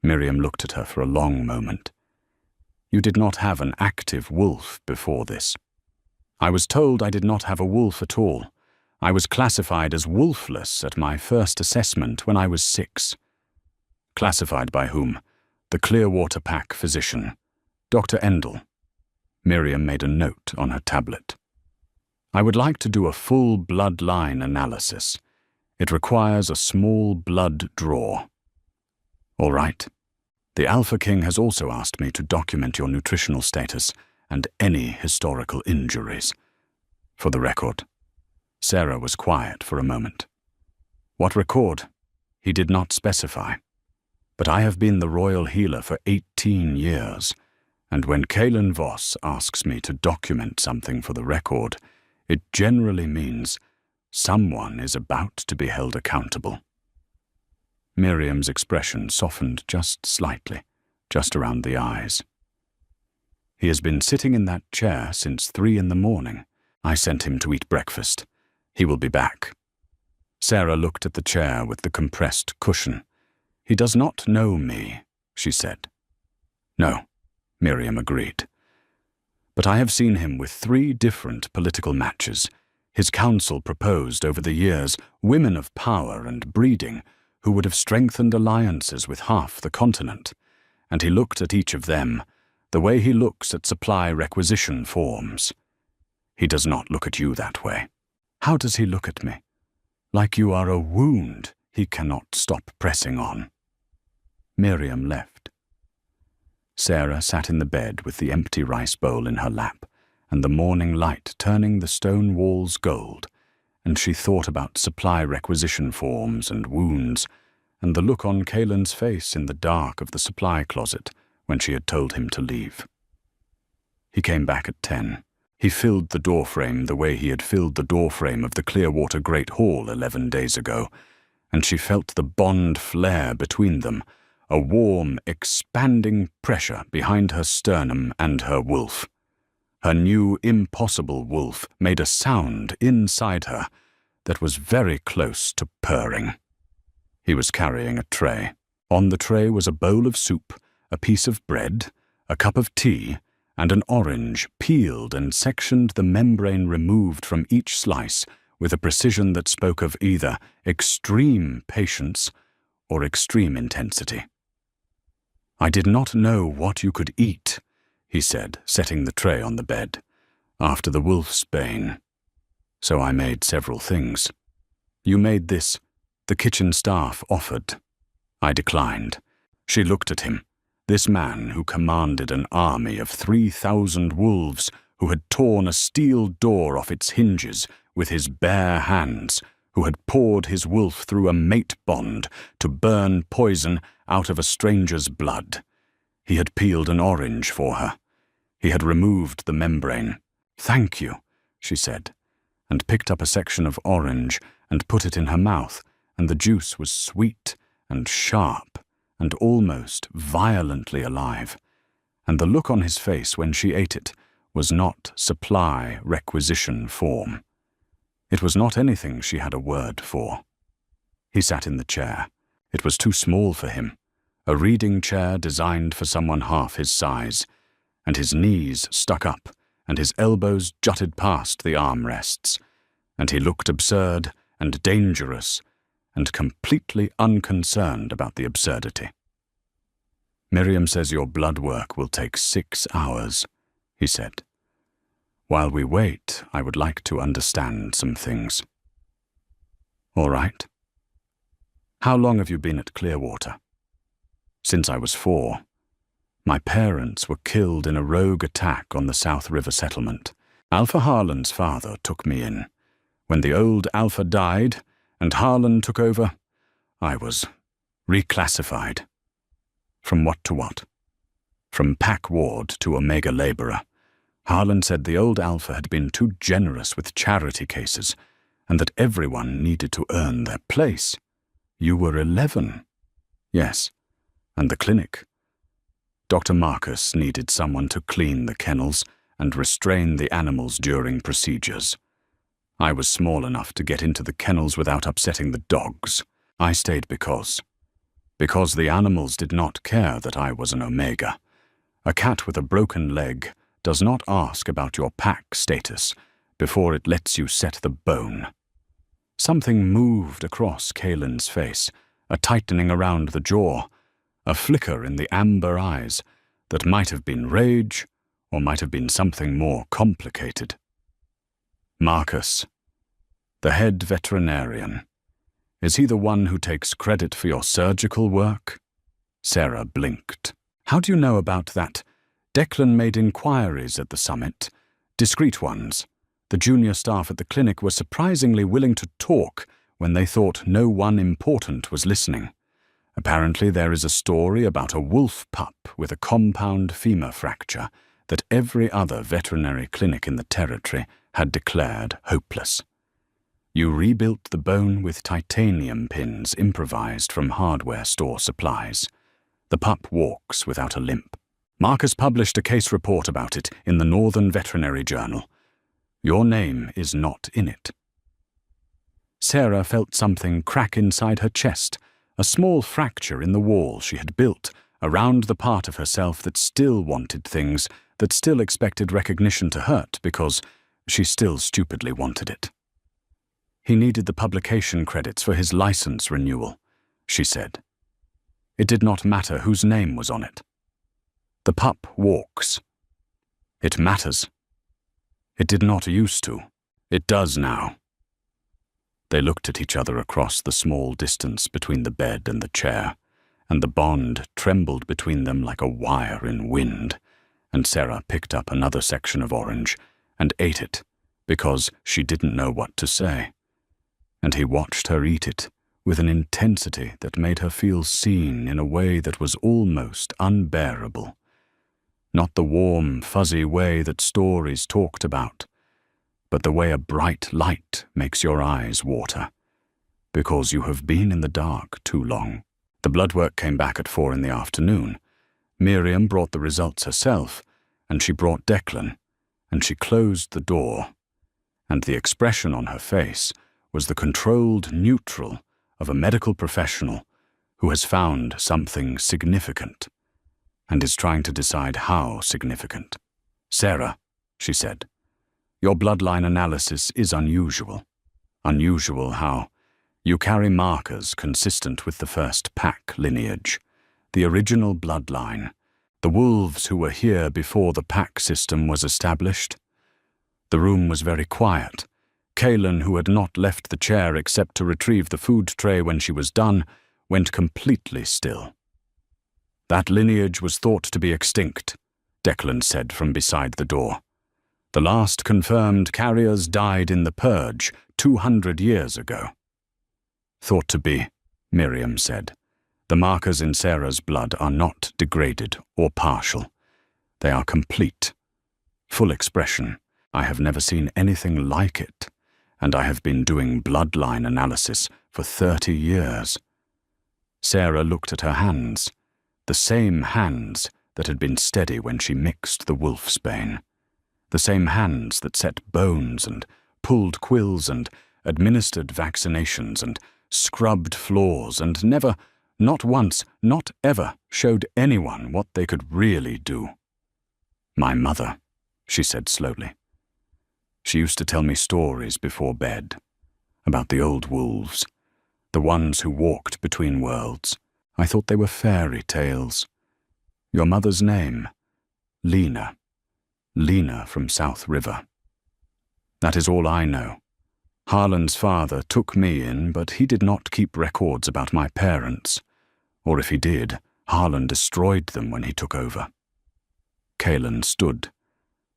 Miriam looked at her for a long moment. You did not have an active wolf before this. I was told I did not have a wolf at all. I was classified as wolfless at my first assessment when I was 6. Classified by whom? The Clearwater Pack physician, Dr. Endel. Miriam made a note on her tablet. I would like to do a full bloodline analysis. It requires a small blood draw. All right. The Alpha King has also asked me to document your nutritional status and any historical injuries. For the record. Sarah was quiet for a moment. What record? He did not specify. But I have been the royal healer for 18 years, and when Kalen Voss asks me to document something for the record, it generally means someone is about to be held accountable. Miriam's expression softened just slightly, just around the eyes. He has been sitting in that chair since 3 in the morning. I sent him to eat breakfast. He will be back. Sarah looked at the chair with the compressed cushion. He does not know me, she said. No, Miriam agreed. But I have seen him with 3 different political matches. His council proposed over the years women of power and breeding who would have strengthened alliances with half the continent, and he looked at each of them the way he looks at supply requisition forms. He does not look at you that way. How does he look at me? Like you are a wound he cannot stop pressing on. Miriam left. Sarah sat in the bed with the empty rice bowl in her lap and the morning light turning the stone walls gold, and she thought about supply requisition forms and wounds and the look on Kalen's face in the dark of the supply closet when she had told him to leave. He came back at 10. He filled the doorframe the way he had filled the doorframe of the Clearwater Great Hall 11 days ago, and she felt the bond flare between them, a warm, expanding pressure behind her sternum and her wolf. Her new, impossible wolf made a sound inside her that was very close to purring. He was carrying a tray. On the tray was a bowl of soup, a piece of bread, a cup of tea, and an orange peeled and sectioned, the membrane removed from each slice with a precision that spoke of either extreme patience or extreme intensity. I did not know what you could eat, he said, setting the tray on the bed, after the wolfsbane. So I made several things. You made this, the kitchen staff offered. I declined. She looked at him. This man who commanded an army of 3,000 wolves, who had torn a steel door off its hinges with his bare hands, who had poured his wolf through a mate bond to burn poison out of a stranger's blood. He had peeled an orange for her. He had removed the membrane. "Thank you," she said, and picked up a section of orange and put it in her mouth, and the juice was sweet and sharp and almost violently alive, and the look on his face when she ate it was not supply requisition form. It was not anything she had a word for. He sat in the chair. It was too small for him, a reading chair designed for someone half his size, and his knees stuck up and his elbows jutted past the armrests, and he looked absurd and dangerous and completely unconcerned about the absurdity. "Miriam says your blood work will take 6 hours, he said. "While we wait, I would like to understand some things." "All right." "How long have you been at Clearwater?" "Since I was 4. My parents were killed in a rogue attack on the South River settlement. Alpha Harlan's father took me in. When the old Alpha died and Harlan took over, I was reclassified." "From what to what?" "From pack ward to Omega laborer. Harlan said the old Alpha had been too generous with charity cases and that everyone needed to earn their place." "You were 11. "Yes, and the clinic. Dr. Marcus needed someone to clean the kennels and restrain the animals during procedures. I was small enough to get into the kennels without upsetting the dogs. I stayed because the animals did not care that I was an Omega. A cat with a broken leg does not ask about your pack status before it lets you set the bone." Something moved across Kaelin's face, a tightening around the jaw, a flicker in the amber eyes that might have been rage or might have been something more complicated. "Marcus, the head veterinarian. Is he the one who takes credit for your surgical work?" Sarah blinked. "How do you know about that? Declan made inquiries at the summit, discreet ones. The junior staff at the clinic were surprisingly willing to talk when they thought no one important was listening. Apparently there is a story about a wolf pup with a compound femur fracture that every other veterinary clinic in the territory had declared hopeless. You rebuilt the bone with titanium pins improvised from hardware store supplies. The pup walks without a limp. Marcus published a case report about it in the Northern Veterinary Journal. Your name is not in it." Sarah felt something crack inside her chest, a small fracture in the wall she had built around the part of herself that still wanted things, that still expected recognition to hurt because she still stupidly wanted it. "He needed the publication credits for his license renewal," she said. "It did not matter whose name was on it. The pup walks. It matters. It did not used to. It does now." They looked at each other across the small distance between the bed and the chair, and the bond trembled between them like a wire in wind, and Sarah picked up another section of orange and ate it because she didn't know what to say. And he watched her eat it with an intensity that made her feel seen in a way that was almost unbearable. Not the warm, fuzzy way that stories talked about, but the way a bright light makes your eyes water, because you have been in the dark too long. The blood work came back at 4 in the afternoon. Miriam brought the results herself, and she brought Declan, and she closed the door, and the expression on her face was the controlled neutral of a medical professional who has found something significant and is trying to decide how significant. "Sarah," she said, "your bloodline analysis is unusual. Unusual how you carry markers consistent with the first pack lineage, the original bloodline, the wolves who were here before the pack system was established." The room was very quiet. Kaelin, who had not left the chair except to retrieve the food tray when she was done, went completely still. "That lineage was thought to be extinct," Declan said from beside the door. "The last confirmed carriers died in the Purge 200 years ago." "Thought to be," Miriam said. "The markers in Sarah's blood are not degraded or partial. They are complete. Full expression. I have never seen anything like it, and I have been doing bloodline analysis for 30 years. Sarah looked at her hands, the same hands that had been steady when she mixed the wolfsbane. the same hands that set bones and pulled quills and administered vaccinations and scrubbed floors and never, not once, not ever, showed anyone what they could really do. My mother, she said slowly. She used to tell me stories before bed about the old wolves, the ones who walked between worlds. I thought they were fairy tales. Your mother's name? Lena. Lena from South River. That is all I know. Harlan's father took me in, but he did not keep records about my parents. Or if he did, Harlan destroyed them when he took over. Kalen stood.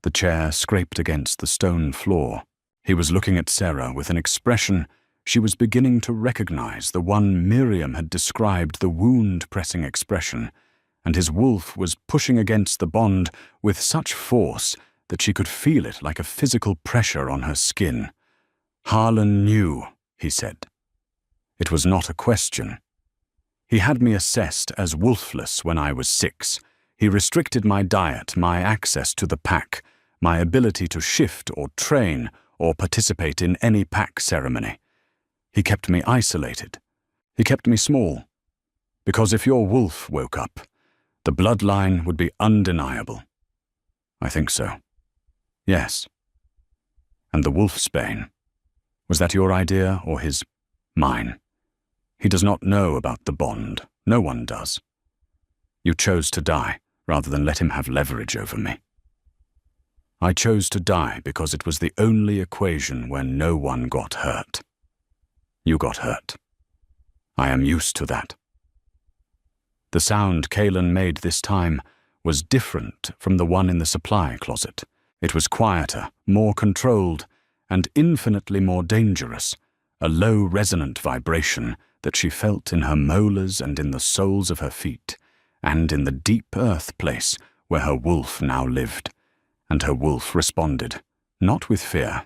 The chair scraped against the stone floor. He was looking at Sarah with an expression she was beginning to recognize, the one Miriam had described, the wound-pressing expression, and his wolf was pushing against the bond with such force that she could feel it like a physical pressure on her skin. Harlan knew, he said. It was not a question. He had me assessed as wolfless when I was 6. He restricted my diet, my access to the pack, my ability to shift or train or participate in any pack ceremony. He kept me isolated. He kept me small. Because if your wolf woke up, the bloodline would be undeniable. I think so. Yes. And the wolfsbane. Was that your idea or his? Mine. He does not know about the bond. No one does. You chose to die rather than let him have leverage over me. I chose to die because it was the only equation where no one got hurt. You got hurt. I am used to that. The sound Kalen made this time was different from the one in the supply closet. It was quieter, more controlled, and infinitely more dangerous, a low resonant vibration that she felt in her molars and in the soles of her feet, and in the deep earth place where her wolf now lived. And her wolf responded, not with fear,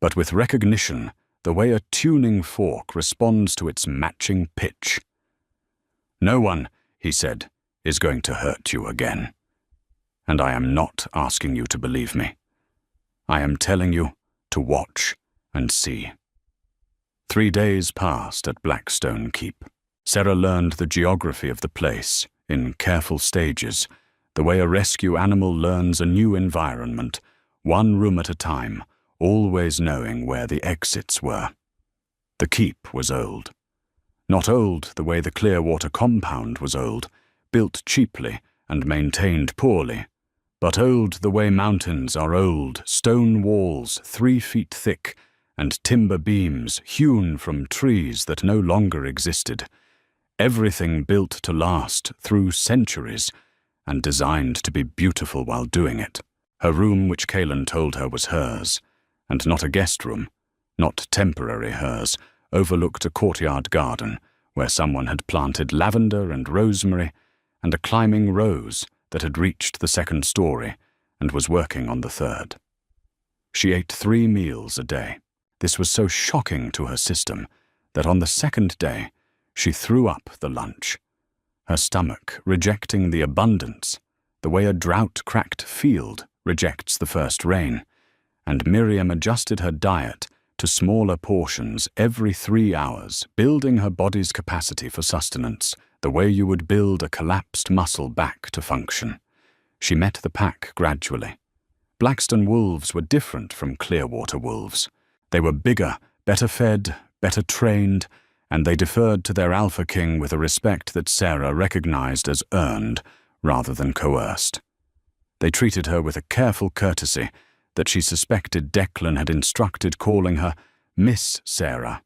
but with recognition, the way a tuning fork responds to its matching pitch. No one, he said, is going to hurt you again. And I am not asking you to believe me. I am telling you to watch and see. 3 days passed at Blackstone Keep. Sarah learned the geography of the place in careful stages, the way a rescue animal learns a new environment, one room at a time, always knowing where the exits were. The keep was old. Not old the way the Clearwater compound was old, built cheaply and maintained poorly, but old the way mountains are old, stone walls 3 feet thick, and timber beams hewn from trees that no longer existed. Everything built to last through centuries, and designed to be beautiful while doing it. Her room, which Kalen told her was hers, and not a guest room, not temporary hers, overlooked a courtyard garden where someone had planted lavender and rosemary and a climbing rose that had reached the 2nd story and was working on the 3rd. She ate 3 meals a day. This was so shocking to her system that on the 2nd day she threw up the lunch, her stomach rejecting the abundance, the way a drought-cracked field rejects the first rain, and Miriam adjusted her diet to smaller portions every 3 hours, building her body's capacity for sustenance, the way you would build a collapsed muscle back to function. She met the pack gradually. Blackstone wolves were different from Clearwater wolves. They were bigger, better fed, better trained, and they deferred to their alpha king with a respect that Sarah recognized as earned rather than coerced. They treated her with a careful courtesy that she suspected Declan had instructed, calling her Miss Sarah,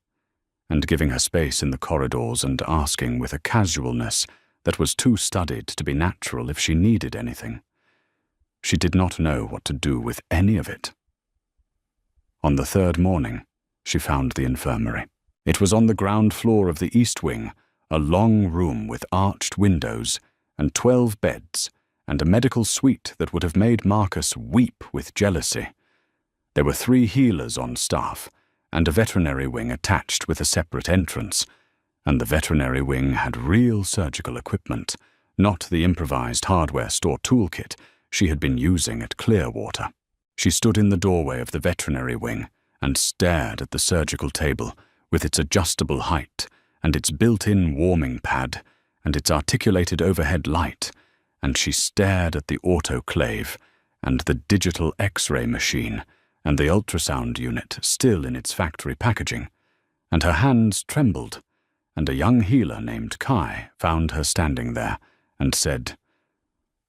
and giving her space in the corridors and asking with a casualness that was too studied to be natural if she needed anything. She did not know what to do with any of it. On the 3rd morning, she found the infirmary. It was on the ground floor of the east wing, a long room with arched windows and 12 beds, and a medical suite that would have made Marcus weep with jealousy. There were 3 healers on staff, and a veterinary wing attached with a separate entrance, and the veterinary wing had real surgical equipment, not the improvised hardware store toolkit she had been using at Clearwater. She stood in the doorway of the veterinary wing and stared at the surgical table with its adjustable height and its built-in warming pad and its articulated overhead light, and she stared at the autoclave and the digital X-ray machine and the ultrasound unit still in its factory packaging, and her hands trembled, and a young healer named Kai found her standing there and said,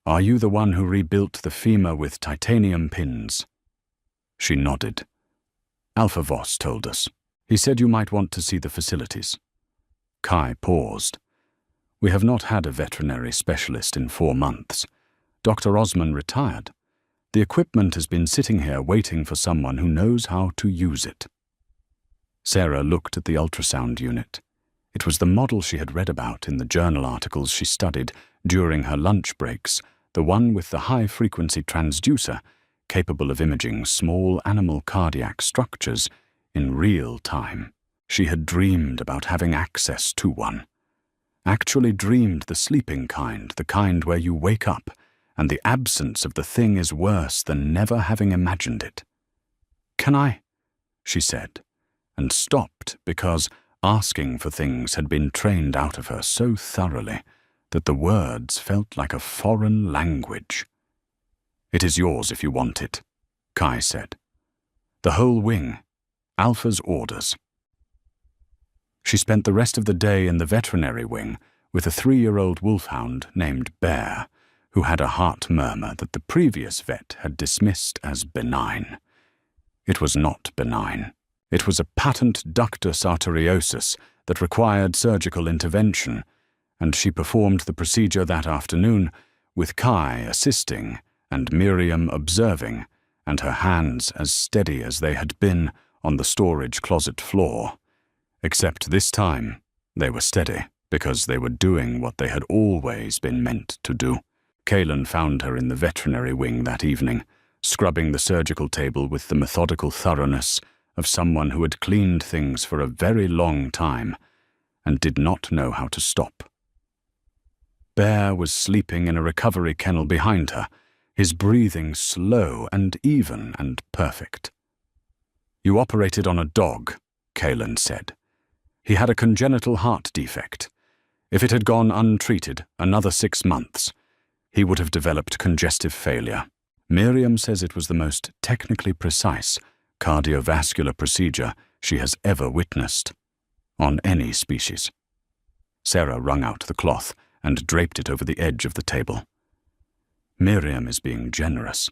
"Are you the one who rebuilt the femur with titanium pins?" She nodded. "Alpha Voss told us. He said you might want to see the facilities." Kai paused. "We have not had a veterinary specialist in 4 months. Dr. Osman retired. The equipment has been sitting here waiting for someone who knows how to use it." Sarah looked at the ultrasound unit. It was the model she had read about in the journal articles she studied during her lunch breaks, the one with the high-frequency transducer capable of imaging small animal cardiac structures in real time. She had dreamed about having access to one. Actually dreamed the sleeping kind, the kind where you wake up, and the absence of the thing is worse than never having imagined it. "Can I?" she said, and stopped because asking for things had been trained out of her so thoroughly that the words felt like a foreign language. "It is yours if you want it," Kai said. "The whole wing. Alpha's orders." She spent the rest of the day in the veterinary wing with a 3-year-old wolfhound named Bear, who had a heart murmur that the previous vet had dismissed as benign. It was not benign. It was a patent ductus arteriosus that required surgical intervention, and she performed the procedure that afternoon with Kai assisting and Miriam observing, and her hands as steady as they had been on the storage closet floor. Except this time, they were steady because they were doing what they had always been meant to do. Kaelin found her in the veterinary wing that evening, scrubbing the surgical table with the methodical thoroughness of someone who had cleaned things for a very long time and did not know how to stop. Bear was sleeping in a recovery kennel behind her, his breathing slow and even and perfect. "You operated on a dog," Kaelin said. "He had a congenital heart defect. If it had gone untreated another 6 months, he would have developed congestive failure. Miriam says it was the most technically precise cardiovascular procedure she has ever witnessed, on any species." Sarah wrung out the cloth and draped it over the edge of the table. "Miriam is being generous."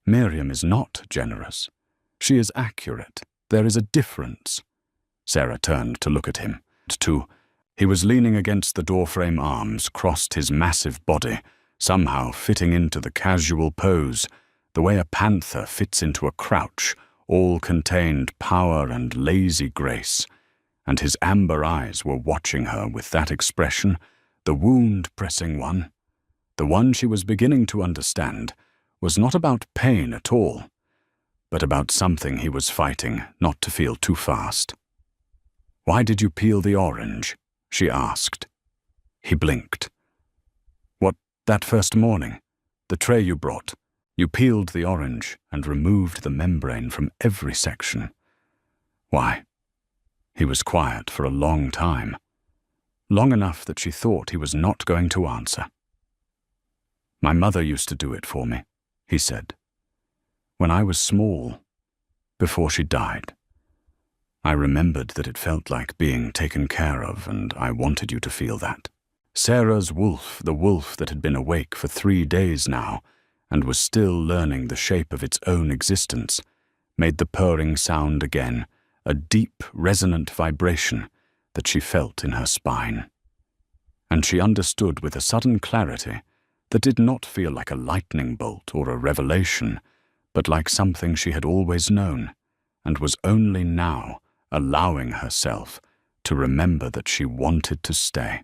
"Miriam is not generous. She is accurate. There is a difference." Sarah turned to look at him, too. He was leaning against the doorframe, arms crossed, his massive body somehow fitting into the casual pose, the way a panther fits into a crouch, all contained power and lazy grace, and his amber eyes were watching her with that expression, the wound-pressing one. The one she was beginning to understand was not about pain at all, but about something he was fighting not to feel too fast. "Why did you peel the orange?" she asked. He blinked. "What, that first morning? The tray you brought? You peeled the orange and removed the membrane from every section. Why?" He was quiet for a long time, long enough that she thought he was not going to answer. "My mother used to do it for me," he said. "When I was small, before she died. I remembered that it felt like being taken care of, and I wanted you to feel that." Sarah's wolf, the wolf that had been awake for 3 days now, and was still learning the shape of its own existence, made the purring sound again, a deep, resonant vibration that she felt in her spine. And she understood with a sudden clarity that did not feel like a lightning bolt or a revelation, but like something she had always known, and was only now allowing herself to remember that she wanted to stay.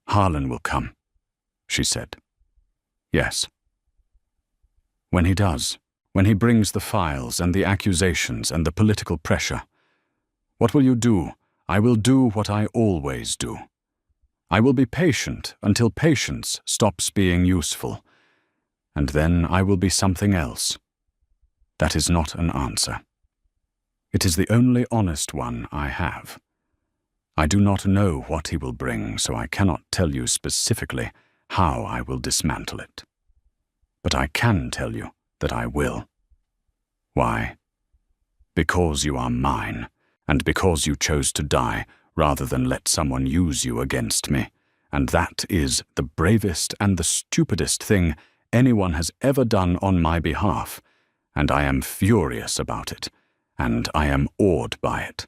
"Harlan will come," she said. "Yes." "When he does, when he brings the files and the accusations and the political pressure, what will you do? I will do what I always do. I will be patient until patience stops being useful. and then I will be something else. That is not an answer. It is the only honest one I have. I do not know what he will bring, so I cannot tell you specifically how I will dismantle it. But I can tell you that I will. Why? Because you are mine, and because you chose to die rather than let someone use you against me, and that is the bravest and the stupidest thing anyone has ever done on my behalf, and I am furious about it, and I am awed by it,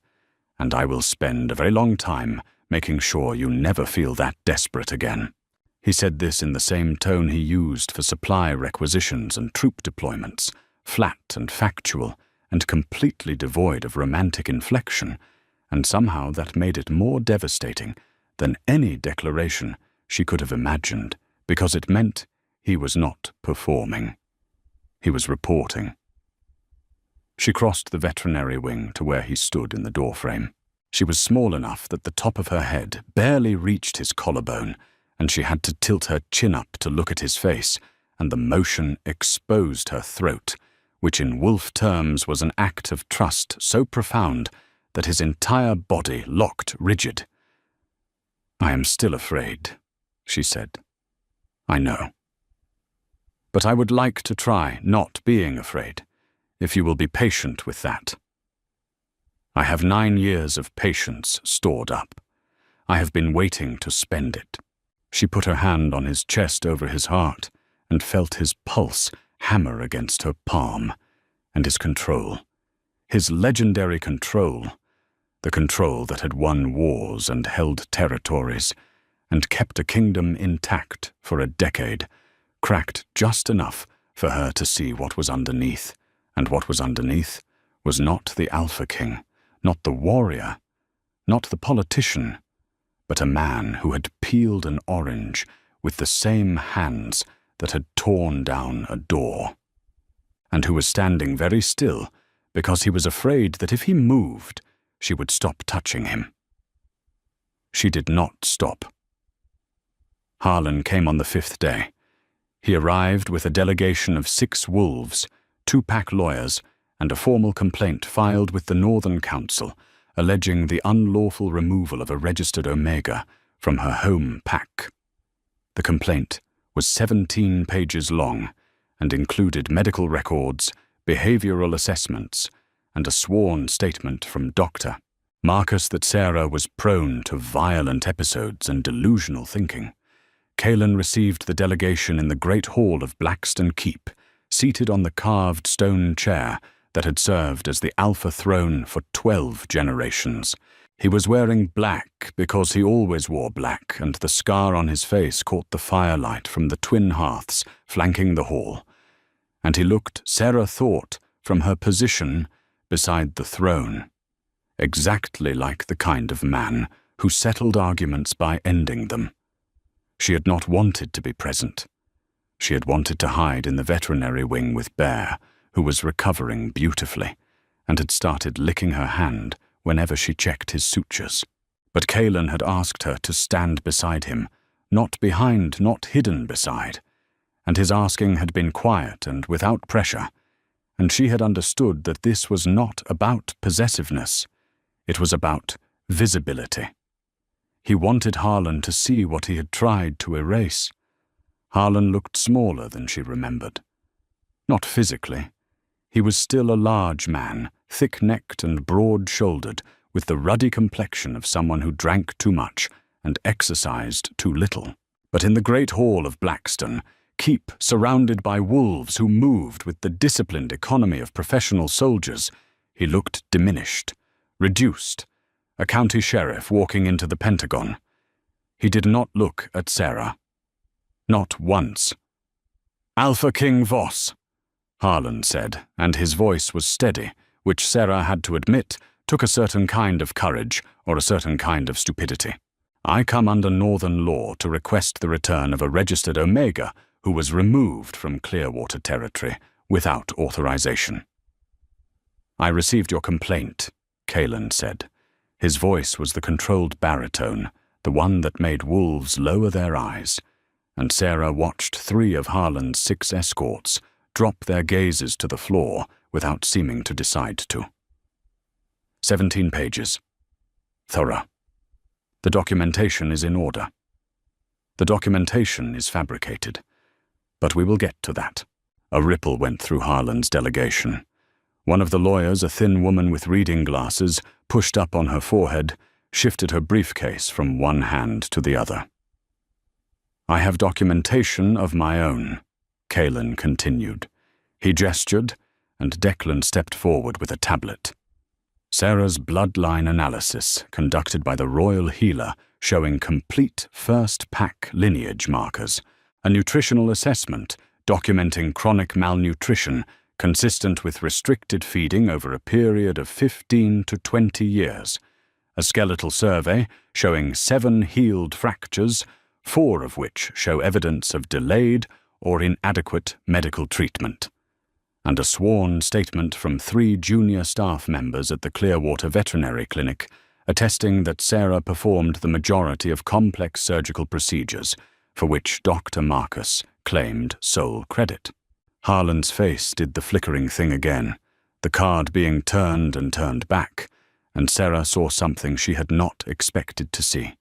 and I will spend a very long time making sure you never feel that desperate again. He said this in the same tone he used for supply requisitions and troop deployments, flat and factual, and completely devoid of romantic inflection, and somehow that made it more devastating than any declaration she could have imagined, because it meant he was not performing. He was reporting. She crossed the veterinary wing to where he stood in the doorframe. She was small enough that the top of her head barely reached his collarbone, and she had to tilt her chin up to look at his face, and the motion exposed her throat, which in wolf terms was an act of trust so profound that his entire body locked rigid. "I am still afraid," she said. "I know. But I would like to try not being afraid, if you will be patient with that. I have 9 years of patience stored up. I have been waiting to spend it." She put her hand on his chest over his heart and felt his pulse hammer against her palm, and his control, his legendary control, the control that had won wars and held territories, and kept a kingdom intact for a decade, cracked just enough for her to see what was underneath, and what was underneath was not the Alpha King, not the warrior, not the politician, but a man who had peeled an orange with the same hands that had torn down a door, and who was standing very still because he was afraid that if he moved, she would stop touching him. She did not stop. Harlan came on the 5th day. He arrived with a delegation of 6 wolves, 2 pack lawyers, and a formal complaint filed with the Northern Council alleging the unlawful removal of a registered Omega from her home pack. The complaint was 17 pages long and included medical records, behavioral assessments, and a sworn statement from Dr. Marcus that Sarah was prone to violent episodes and delusional thinking. Kaelin received the delegation in the Great Hall of Blackstone Keep, seated on the carved stone chair that had served as the Alpha throne for 12 generations. He was wearing black because he always wore black, and the scar on his face caught the firelight from the twin hearths flanking the hall. And he looked, Sarah thought, from her position beside the throne, exactly like the kind of man who settled arguments by ending them. She had not wanted to be present. She had wanted to hide in the veterinary wing with Bear, who was recovering beautifully, and had started licking her hand whenever she checked his sutures. But Kaelin had asked her to stand beside him, not behind, not hidden beside, and his asking had been quiet and without pressure, and she had understood that this was not about possessiveness. It was about visibility. He wanted Harlan to see what he had tried to erase. Harlan looked smaller than she remembered. Not physically. He was still a large man, thick-necked and broad-shouldered, with the ruddy complexion of someone who drank too much and exercised too little. But in the great hall of Blackstone, Keep, surrounded by wolves who moved with the disciplined economy of professional soldiers, he looked diminished, reduced, a county sheriff walking into the Pentagon. He did not look at Sarah. Not once. "Alpha King Voss," Harlan said, and his voice was steady, which Sarah had to admit took a certain kind of courage or a certain kind of stupidity. "I come under Northern law to request the return of a registered Omega who was removed from Clearwater territory without authorization." "I received your complaint," Kaelin said. His voice was the controlled baritone, the one that made wolves lower their eyes, and Sarah watched 3 of Harlan's 6 escorts drop their gazes to the floor without seeming to decide to. 17 pages. Thorough. The documentation is in order. The documentation is fabricated. But we will get to that. A ripple went through Harlan's delegation. One of the lawyers, a thin woman with reading glasses, pushed up on her forehead, shifted her briefcase from one hand to the other. "I have documentation of my own," Kalen continued. He gestured, and Declan stepped forward with a tablet. Sarah's bloodline analysis, conducted by the royal healer, showing complete first-pack lineage markers, a nutritional assessment documenting chronic malnutrition consistent with restricted feeding over a period of 15 to 20 years, a skeletal survey showing 7 healed fractures, 4 of which show evidence of delayed or inadequate medical treatment, and a sworn statement from 3 junior staff members at the Clearwater Veterinary Clinic attesting that Sarah performed the majority of complex surgical procedures for which Dr. Marcus claimed sole credit. Harlan's face did the flickering thing again, the card being turned and turned back, and Sarah saw something she had not expected to see.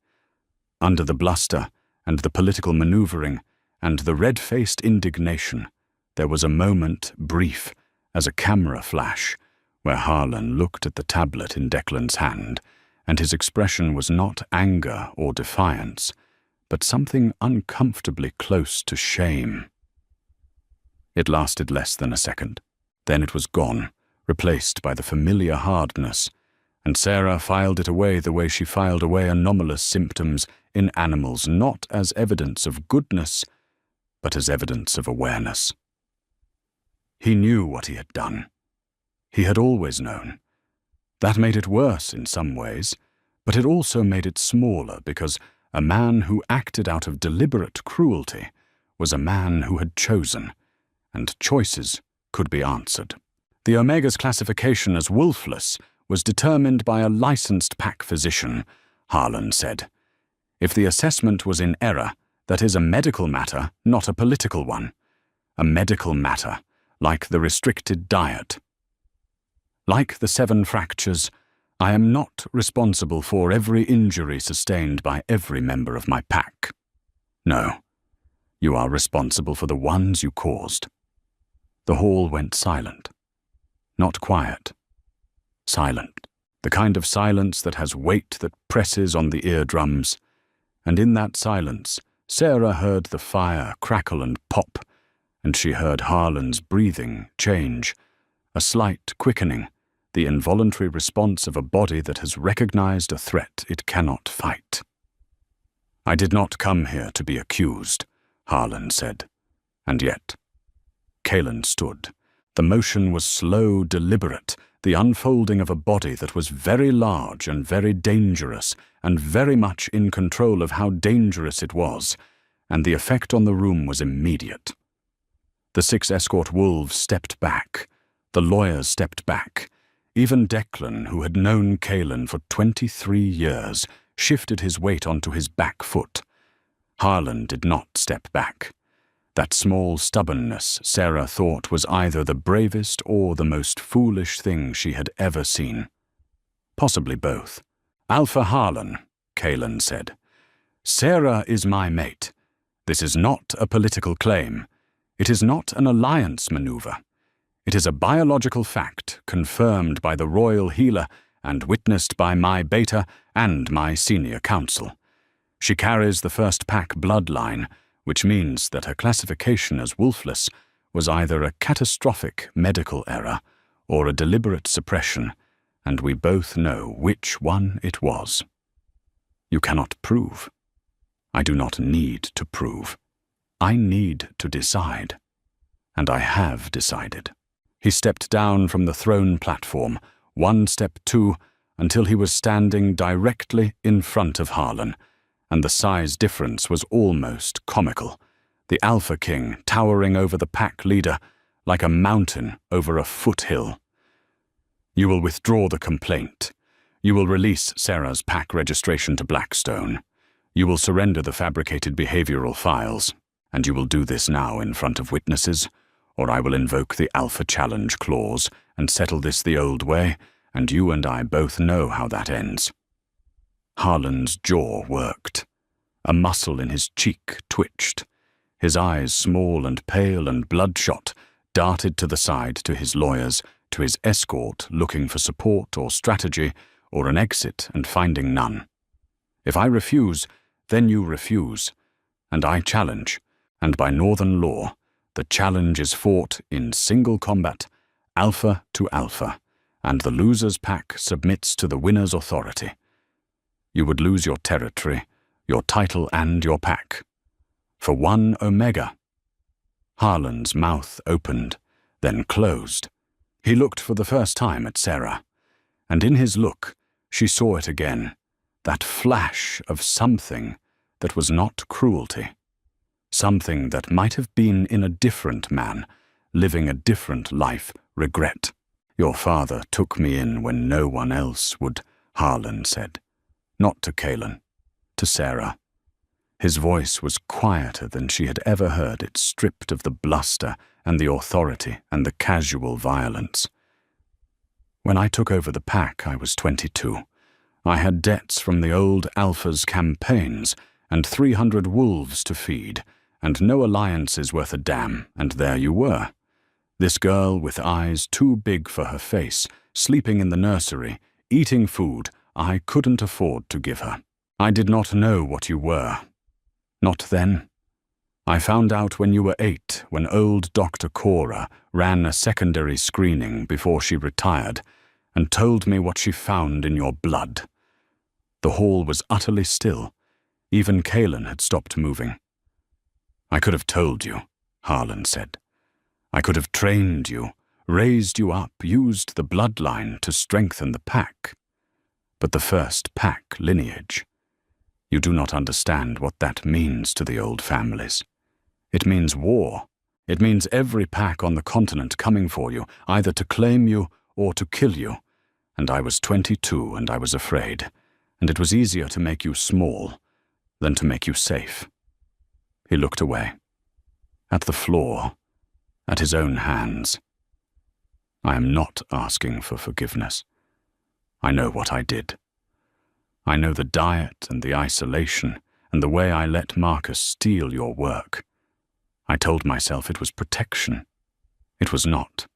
Under the bluster and the political maneuvering and the red-faced indignation, there was a moment brief as a camera flash where Harlan looked at the tablet in Declan's hand, and his expression was not anger or defiance, but something uncomfortably close to shame. It lasted less than a second. Then it was gone, replaced by the familiar hardness, and Sarah filed it away the way she filed away anomalous symptoms in animals, not as evidence of goodness, but as evidence of awareness. He knew what he had done. He had always known. That made it worse in some ways, but it also made it smaller because a man who acted out of deliberate cruelty was a man who had chosen, and choices could be answered. The Omega's classification as wolfless was determined by a licensed pack physician, Harlan said. If the assessment was in error, that is a medical matter, not a political one. A medical matter, like the restricted diet. Like the 7 fractures, I am not responsible for every injury sustained by every member of my pack. No, you are responsible for the ones you caused. The hall went silent. Not quiet. Silent. The kind of silence that has weight that presses on the eardrums. And in that silence, Sarah heard the fire crackle and pop, and she heard Harlan's breathing change, a slight quickening, the involuntary response of a body that has recognized a threat it cannot fight. "I did not come here to be accused," Harlan said. And yet. Kalen stood. The motion was slow, deliberate, the unfolding of a body that was very large and very dangerous, and very much in control of how dangerous it was, and the effect on the room was immediate. The 6 escort wolves stepped back. The lawyers stepped back. Even Declan, who had known Kalen for 23 years, shifted his weight onto his back foot. Harlan did not step back. That small stubbornness Sarah thought was either the bravest or the most foolish thing she had ever seen. Possibly both. "Alpha Harlan," Kalen said. "Sarah is my mate. This is not a political claim. It is not an alliance maneuver. It is a biological fact confirmed by the royal healer and witnessed by my beta and my senior counsel. She carries the first pack bloodline, which means that her classification as wolfless was either a catastrophic medical error or a deliberate suppression, and we both know which one it was. You cannot prove. I do not need to prove. I need to decide. And I have decided." He stepped down from the throne platform, 1 step 2, until he was standing directly in front of Harlan, and the size difference was almost comical, the Alpha King towering over the pack leader like a mountain over a foothill. "You will withdraw the complaint. You will release Sarah's pack registration to Blackstone. You will surrender the fabricated behavioral files. and you will do this now in front of witnesses, or I will invoke the Alpha Challenge clause and settle this the old way, and you and I both know how that ends." Harlan's jaw worked. A muscle in his cheek twitched. His eyes, small and pale and bloodshot, darted to the side to his lawyers, to his escort looking for support or strategy or an exit and finding none. "If I refuse, then you refuse, and I challenge, and by Northern law, the challenge is fought in single combat, alpha to alpha, and the loser's pack submits to the winner's authority. You would lose your territory, your title and your pack. For 1 Omega." Harlan's mouth opened, then closed. He looked for the first time at Sarah, and in his look she saw it again, that flash of something that was not cruelty, something that might have been in a different man, living a different life, regret. "Your father took me in when no one else would," Harlan said. Not to Kaelin, to Sarah. His voice was quieter than she had ever heard it, stripped of the bluster and the authority and the casual violence. "When I took over the pack, I was 22. I had debts from the old Alpha's campaigns and 300 wolves to feed, and no alliances worth a damn, and there you were. This girl with eyes too big for her face, sleeping in the nursery, eating food I couldn't afford to give her. I did not know what you were. Not then. I found out when you were 8, when old Dr. Cora ran a secondary screening before she retired and told me what she found in your blood. The hall was utterly still. Even Kaelin had stopped moving. I could have told you," Harlan said. "I could have trained you, raised you up, used the bloodline to strengthen the pack. But the first pack lineage. You do not understand what that means to the old families. It means war. It means every pack on the continent coming for you, either to claim you or to kill you. And I was 22 and I was afraid, and it was easier to make you small than to make you safe." He looked away. At the floor, at his own hands. "I am not asking for forgiveness. I know what I did. I know the diet and the isolation and the way I let Marcus steal your work. I told myself it was protection. It was not.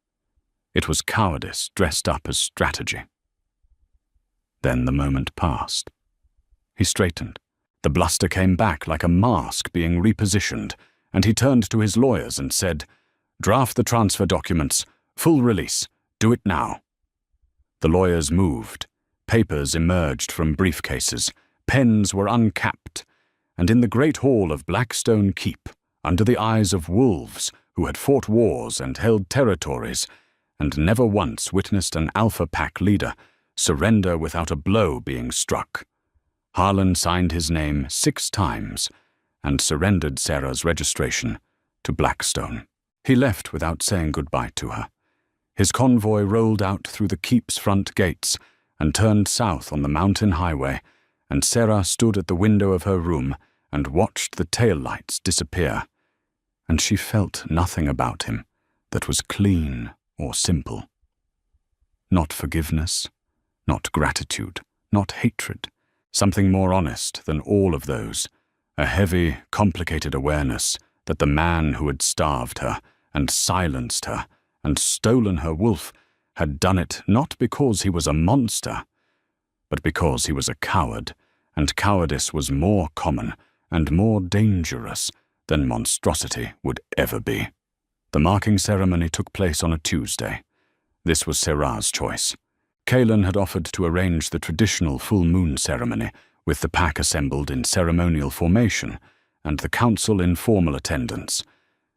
It was cowardice dressed up as strategy." Then the moment passed. He straightened. The bluster came back like a mask being repositioned, and he turned to his lawyers and said, "Draft the transfer documents. Full release. Do it now." The lawyers moved. Papers emerged from briefcases. Pens were uncapped. And in the great hall of Blackstone Keep, under the eyes of wolves who had fought wars and held territories, and never once witnessed an Alpha Pack leader surrender without a blow being struck, Harlan signed his name 6 times and surrendered Sarah's registration to Blackstone. He left without saying goodbye to her. His convoy rolled out through the keep's front gates and turned south on the mountain highway, and Sarah stood at the window of her room and watched the taillights disappear, and she felt nothing about him that was clean or simple. Not forgiveness, not gratitude, not hatred, something more honest than all of those, a heavy, complicated awareness that the man who had starved her and silenced her and stolen her wolf had done it not because he was a monster, but because he was a coward, and cowardice was more common and more dangerous than monstrosity would ever be. The marking ceremony took place on a Tuesday. This was Sarah's choice. Kaelin had offered to arrange the traditional full moon ceremony, with the pack assembled in ceremonial formation and the council in formal attendance,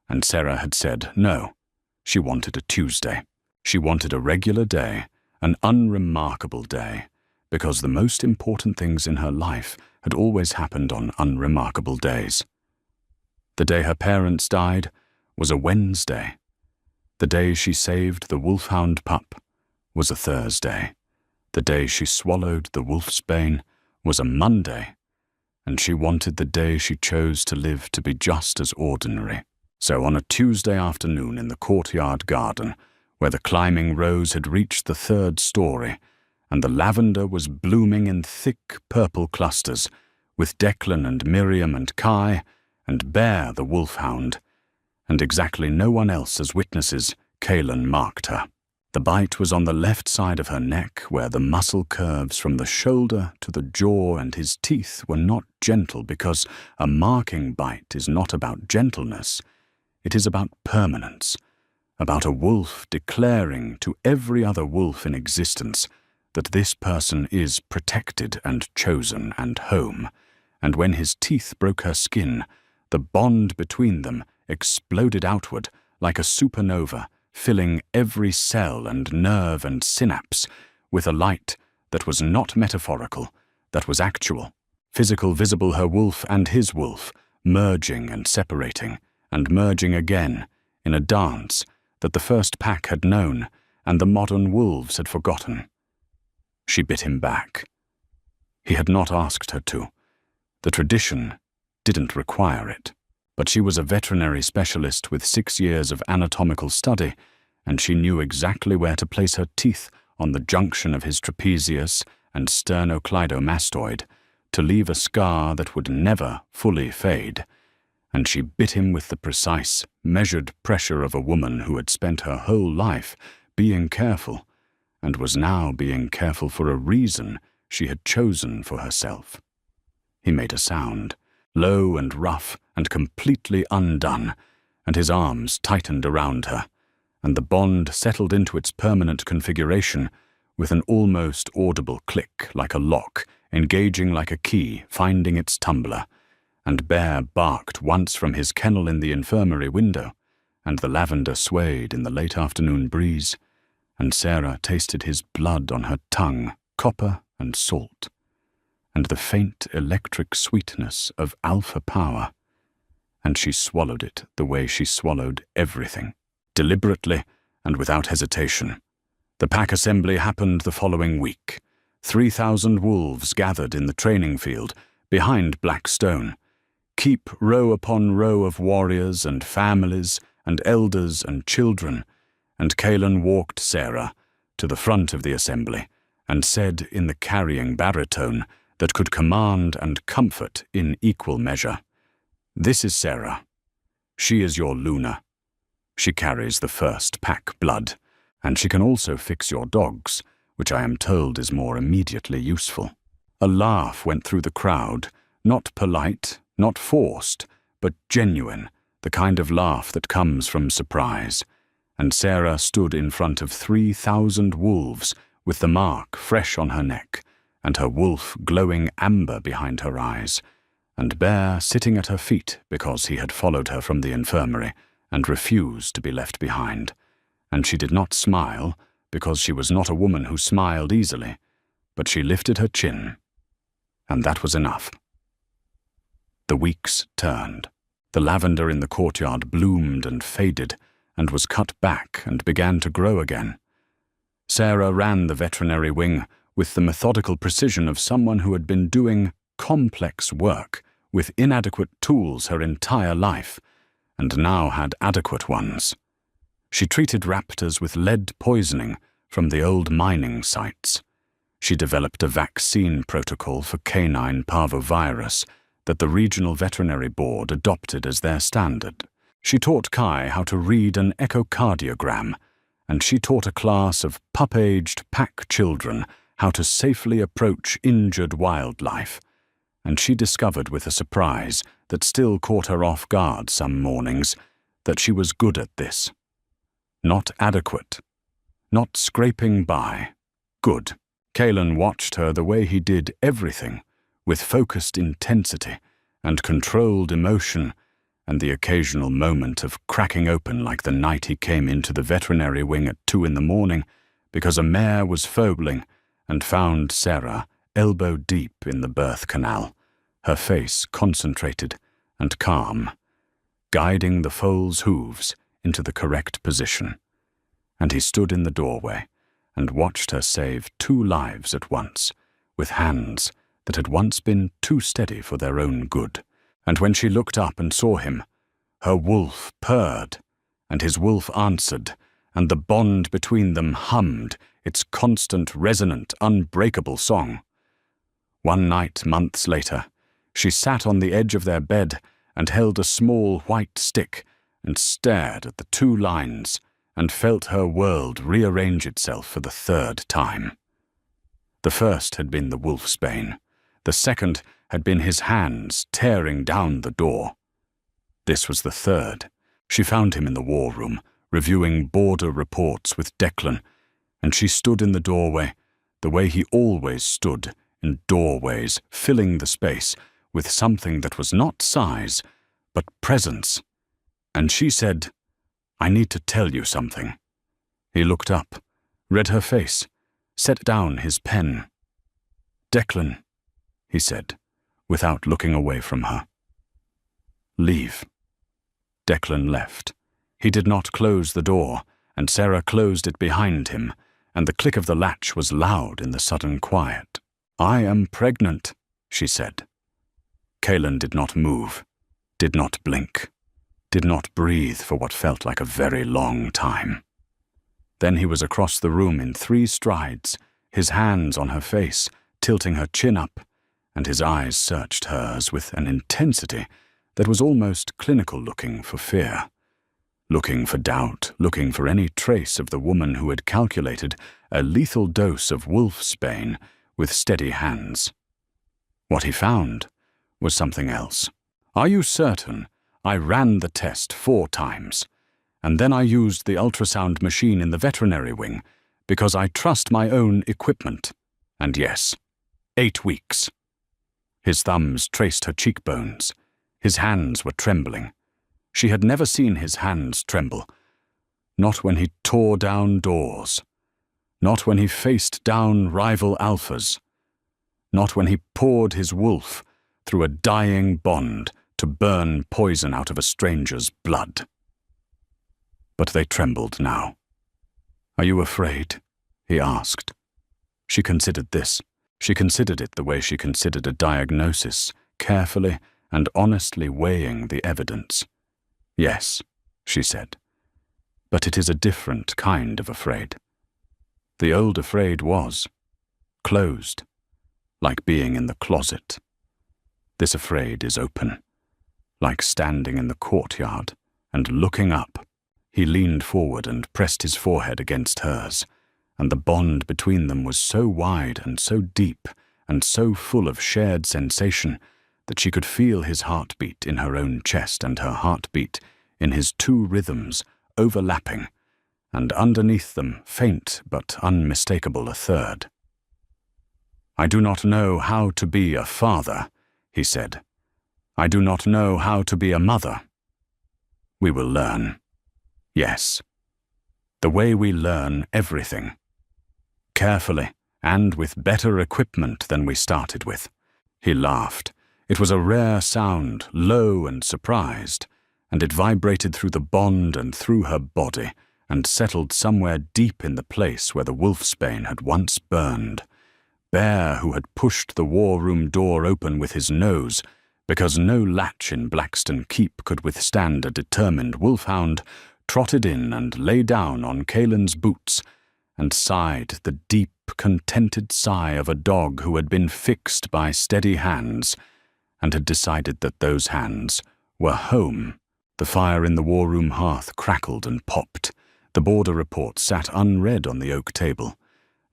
and Sarah had said no. She wanted a Tuesday. She wanted a regular day, an unremarkable day, because the most important things in her life had always happened on unremarkable days. The day her parents died was a Wednesday. The day she saved the wolfhound pup was a Thursday. The day she swallowed the wolfsbane was a Monday. and she wanted the day she chose to live to be just as ordinary. So on a Tuesday afternoon in the courtyard garden, where the climbing rose had reached the 3rd story, and the lavender was blooming in thick purple clusters, with Declan and Miriam and Kai, and Bear the wolfhound, and exactly no one else as witnesses, Kaelin marked her. The bite was on the left side of her neck, where the muscle curves from the shoulder to the jaw and his teeth were not gentle, because a marking bite is not about gentleness. It is about permanence, about a wolf declaring to every other wolf in existence that this person is protected and chosen and home, and when his teeth broke her skin, the bond between them exploded outward like a supernova, filling every cell and nerve and synapse with a light that was not metaphorical, that was actual, physical, visible, her wolf and his wolf, merging and separating, and merging again, in a dance that the first pack had known and the modern wolves had forgotten. She bit him back. He had not asked her to. The tradition didn't require it. But she was a veterinary specialist with 6 years of anatomical study, and she knew exactly where to place her teeth on the junction of his trapezius and sternocleidomastoid to leave a scar that would never fully fade. And she bit him with the precise, measured pressure of a woman who had spent her whole life being careful, and was now being careful for a reason she had chosen for herself. He made a sound, low and rough and completely undone, and his arms tightened around her, and the bond settled into its permanent configuration with an almost audible click like a lock, engaging like a key, finding its tumbler, and Bear barked once from his kennel in the infirmary window, and the lavender swayed in the late afternoon breeze, and Sarah tasted his blood on her tongue, copper and salt, and the faint electric sweetness of alpha power, and she swallowed it the way she swallowed everything, deliberately and without hesitation. The pack assembly happened the following week. 3,000 wolves gathered in the training field behind Blackstone. Keep row upon row of warriors and families and elders and children, and Kaelin walked Sarah to the front of the assembly and said in the carrying baritone that could command and comfort in equal measure, "This is Sarah. She is your Luna. She carries the first pack blood, and she can also fix your dogs, which I am told is more immediately useful." A laugh went through the crowd, not polite, not forced, but genuine, the kind of laugh that comes from surprise, and Sarah stood in front of 3,000 wolves with the mark fresh on her neck, and her wolf glowing amber behind her eyes, and Bear sitting at her feet because he had followed her from the infirmary and refused to be left behind, and she did not smile because she was not a woman who smiled easily, but she lifted her chin, and that was enough. The weeks turned. The lavender in the courtyard bloomed and faded, and was cut back and began to grow again. Sarah ran the veterinary wing with the methodical precision of someone who had been doing complex work with inadequate tools her entire life, and now had adequate ones. She treated raptors with lead poisoning from the old mining sites. She developed a vaccine protocol for canine parvovirus that the regional veterinary board adopted as their standard. She taught Kai how to read an echocardiogram, and she taught a class of pup-aged pack children how to safely approach injured wildlife, and she discovered with a surprise that still caught her off guard some mornings that she was good at this. Not adequate, not scraping by, good. Kaelin watched her the way he did everything, with focused intensity and controlled emotion, and the occasional moment of cracking open like the night he came into the veterinary wing at 2 a.m. because a mare was foaling and found Sarah elbow deep in the birth canal, her face concentrated and calm, guiding the foal's hooves into the correct position. And he stood in the doorway and watched her save 2 lives at once, with hands that had once been too steady for their own good. And when she looked up and saw him, her wolf purred, and his wolf answered, and the bond between them hummed its constant, resonant, unbreakable song. One night, months later, she sat on the edge of their bed and held a small white stick and stared at the two lines and felt her world rearrange itself for the third time. The first had been the wolfsbane. The second had been his hands tearing down the door. This was the third. She found him in the war room, reviewing border reports with Declan, and she stood in the doorway, the way he always stood, in doorways, filling the space with something that was not size, but presence. And she said, "I need to tell you something." He looked up, read her face, set down his pen. "Declan," he said, without looking away from her. "Leave." Declan left. He did not close the door, and Sarah closed it behind him, and the click of the latch was loud in the sudden quiet. "I am pregnant," she said. Kaelin did not move, did not blink, did not breathe for what felt like a very long time. Then he was across the room in 3 strides, his hands on her face, tilting her chin up, and his eyes searched hers with an intensity that was almost clinical, looking for fear, looking for doubt, looking for any trace of the woman who had calculated a lethal dose of wolfsbane with steady hands. What he found was something else. "Are you certain? I ran the test 4 times, and then I used the ultrasound machine in the veterinary wing because I trust my own equipment. And yes, 8 weeks." His thumbs traced her cheekbones. His hands were trembling. She had never seen his hands tremble. Not when he tore down doors. Not when he faced down rival alphas. Not when he poured his wolf through a dying bond to burn poison out of a stranger's blood. But they trembled now. "Are you afraid?" he asked. She considered this. She considered it the way she considered a diagnosis, carefully and honestly weighing the evidence. "Yes," she said, "but it is a different kind of afraid." The old afraid was closed, like being in the closet. This afraid is open, like standing in the courtyard and looking up. He leaned forward and pressed his forehead against hers, and the bond between them was so wide and so deep and so full of shared sensation that she could feel his heartbeat in her own chest and her heartbeat in his 2 rhythms overlapping, and underneath them, faint but unmistakable, a third. "I do not know how to be a father," he said. "I do not know how to be a mother. We will learn. Yes. The way we learn everything. Carefully, and with better equipment than we started with." He laughed. It was a rare sound, low and surprised, and it vibrated through the bond and through her body, and settled somewhere deep in the place where the wolfsbane had once burned. Bear, who had pushed the war room door open with his nose, because no latch in Blackstone Keep could withstand a determined wolfhound, trotted in and lay down on Kaelin's boots, and sighed the deep, contented sigh of a dog who had been fixed by steady hands, and had decided that those hands were home. The fire in the war room hearth crackled and popped. The border report sat unread on the oak table.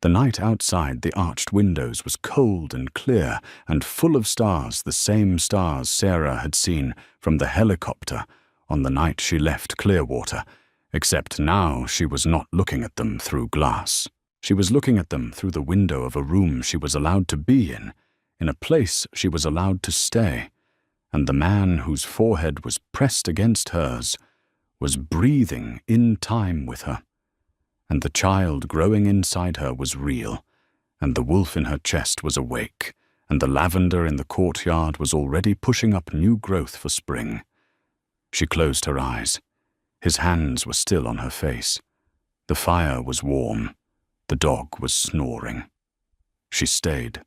The night outside the arched windows was cold and clear and full of stars, the same stars Sarah had seen from the helicopter on the night she left Clearwater, except now she was not looking at them through glass. She was looking at them through the window of a room she was allowed to be in a place she was allowed to stay, and the man whose forehead was pressed against hers was breathing in time with her. And the child growing inside her was real, and the wolf in her chest was awake, and the lavender in the courtyard was already pushing up new growth for spring. She closed her eyes. His hands were still on her face. The fire was warm. The dog was snoring. She stayed.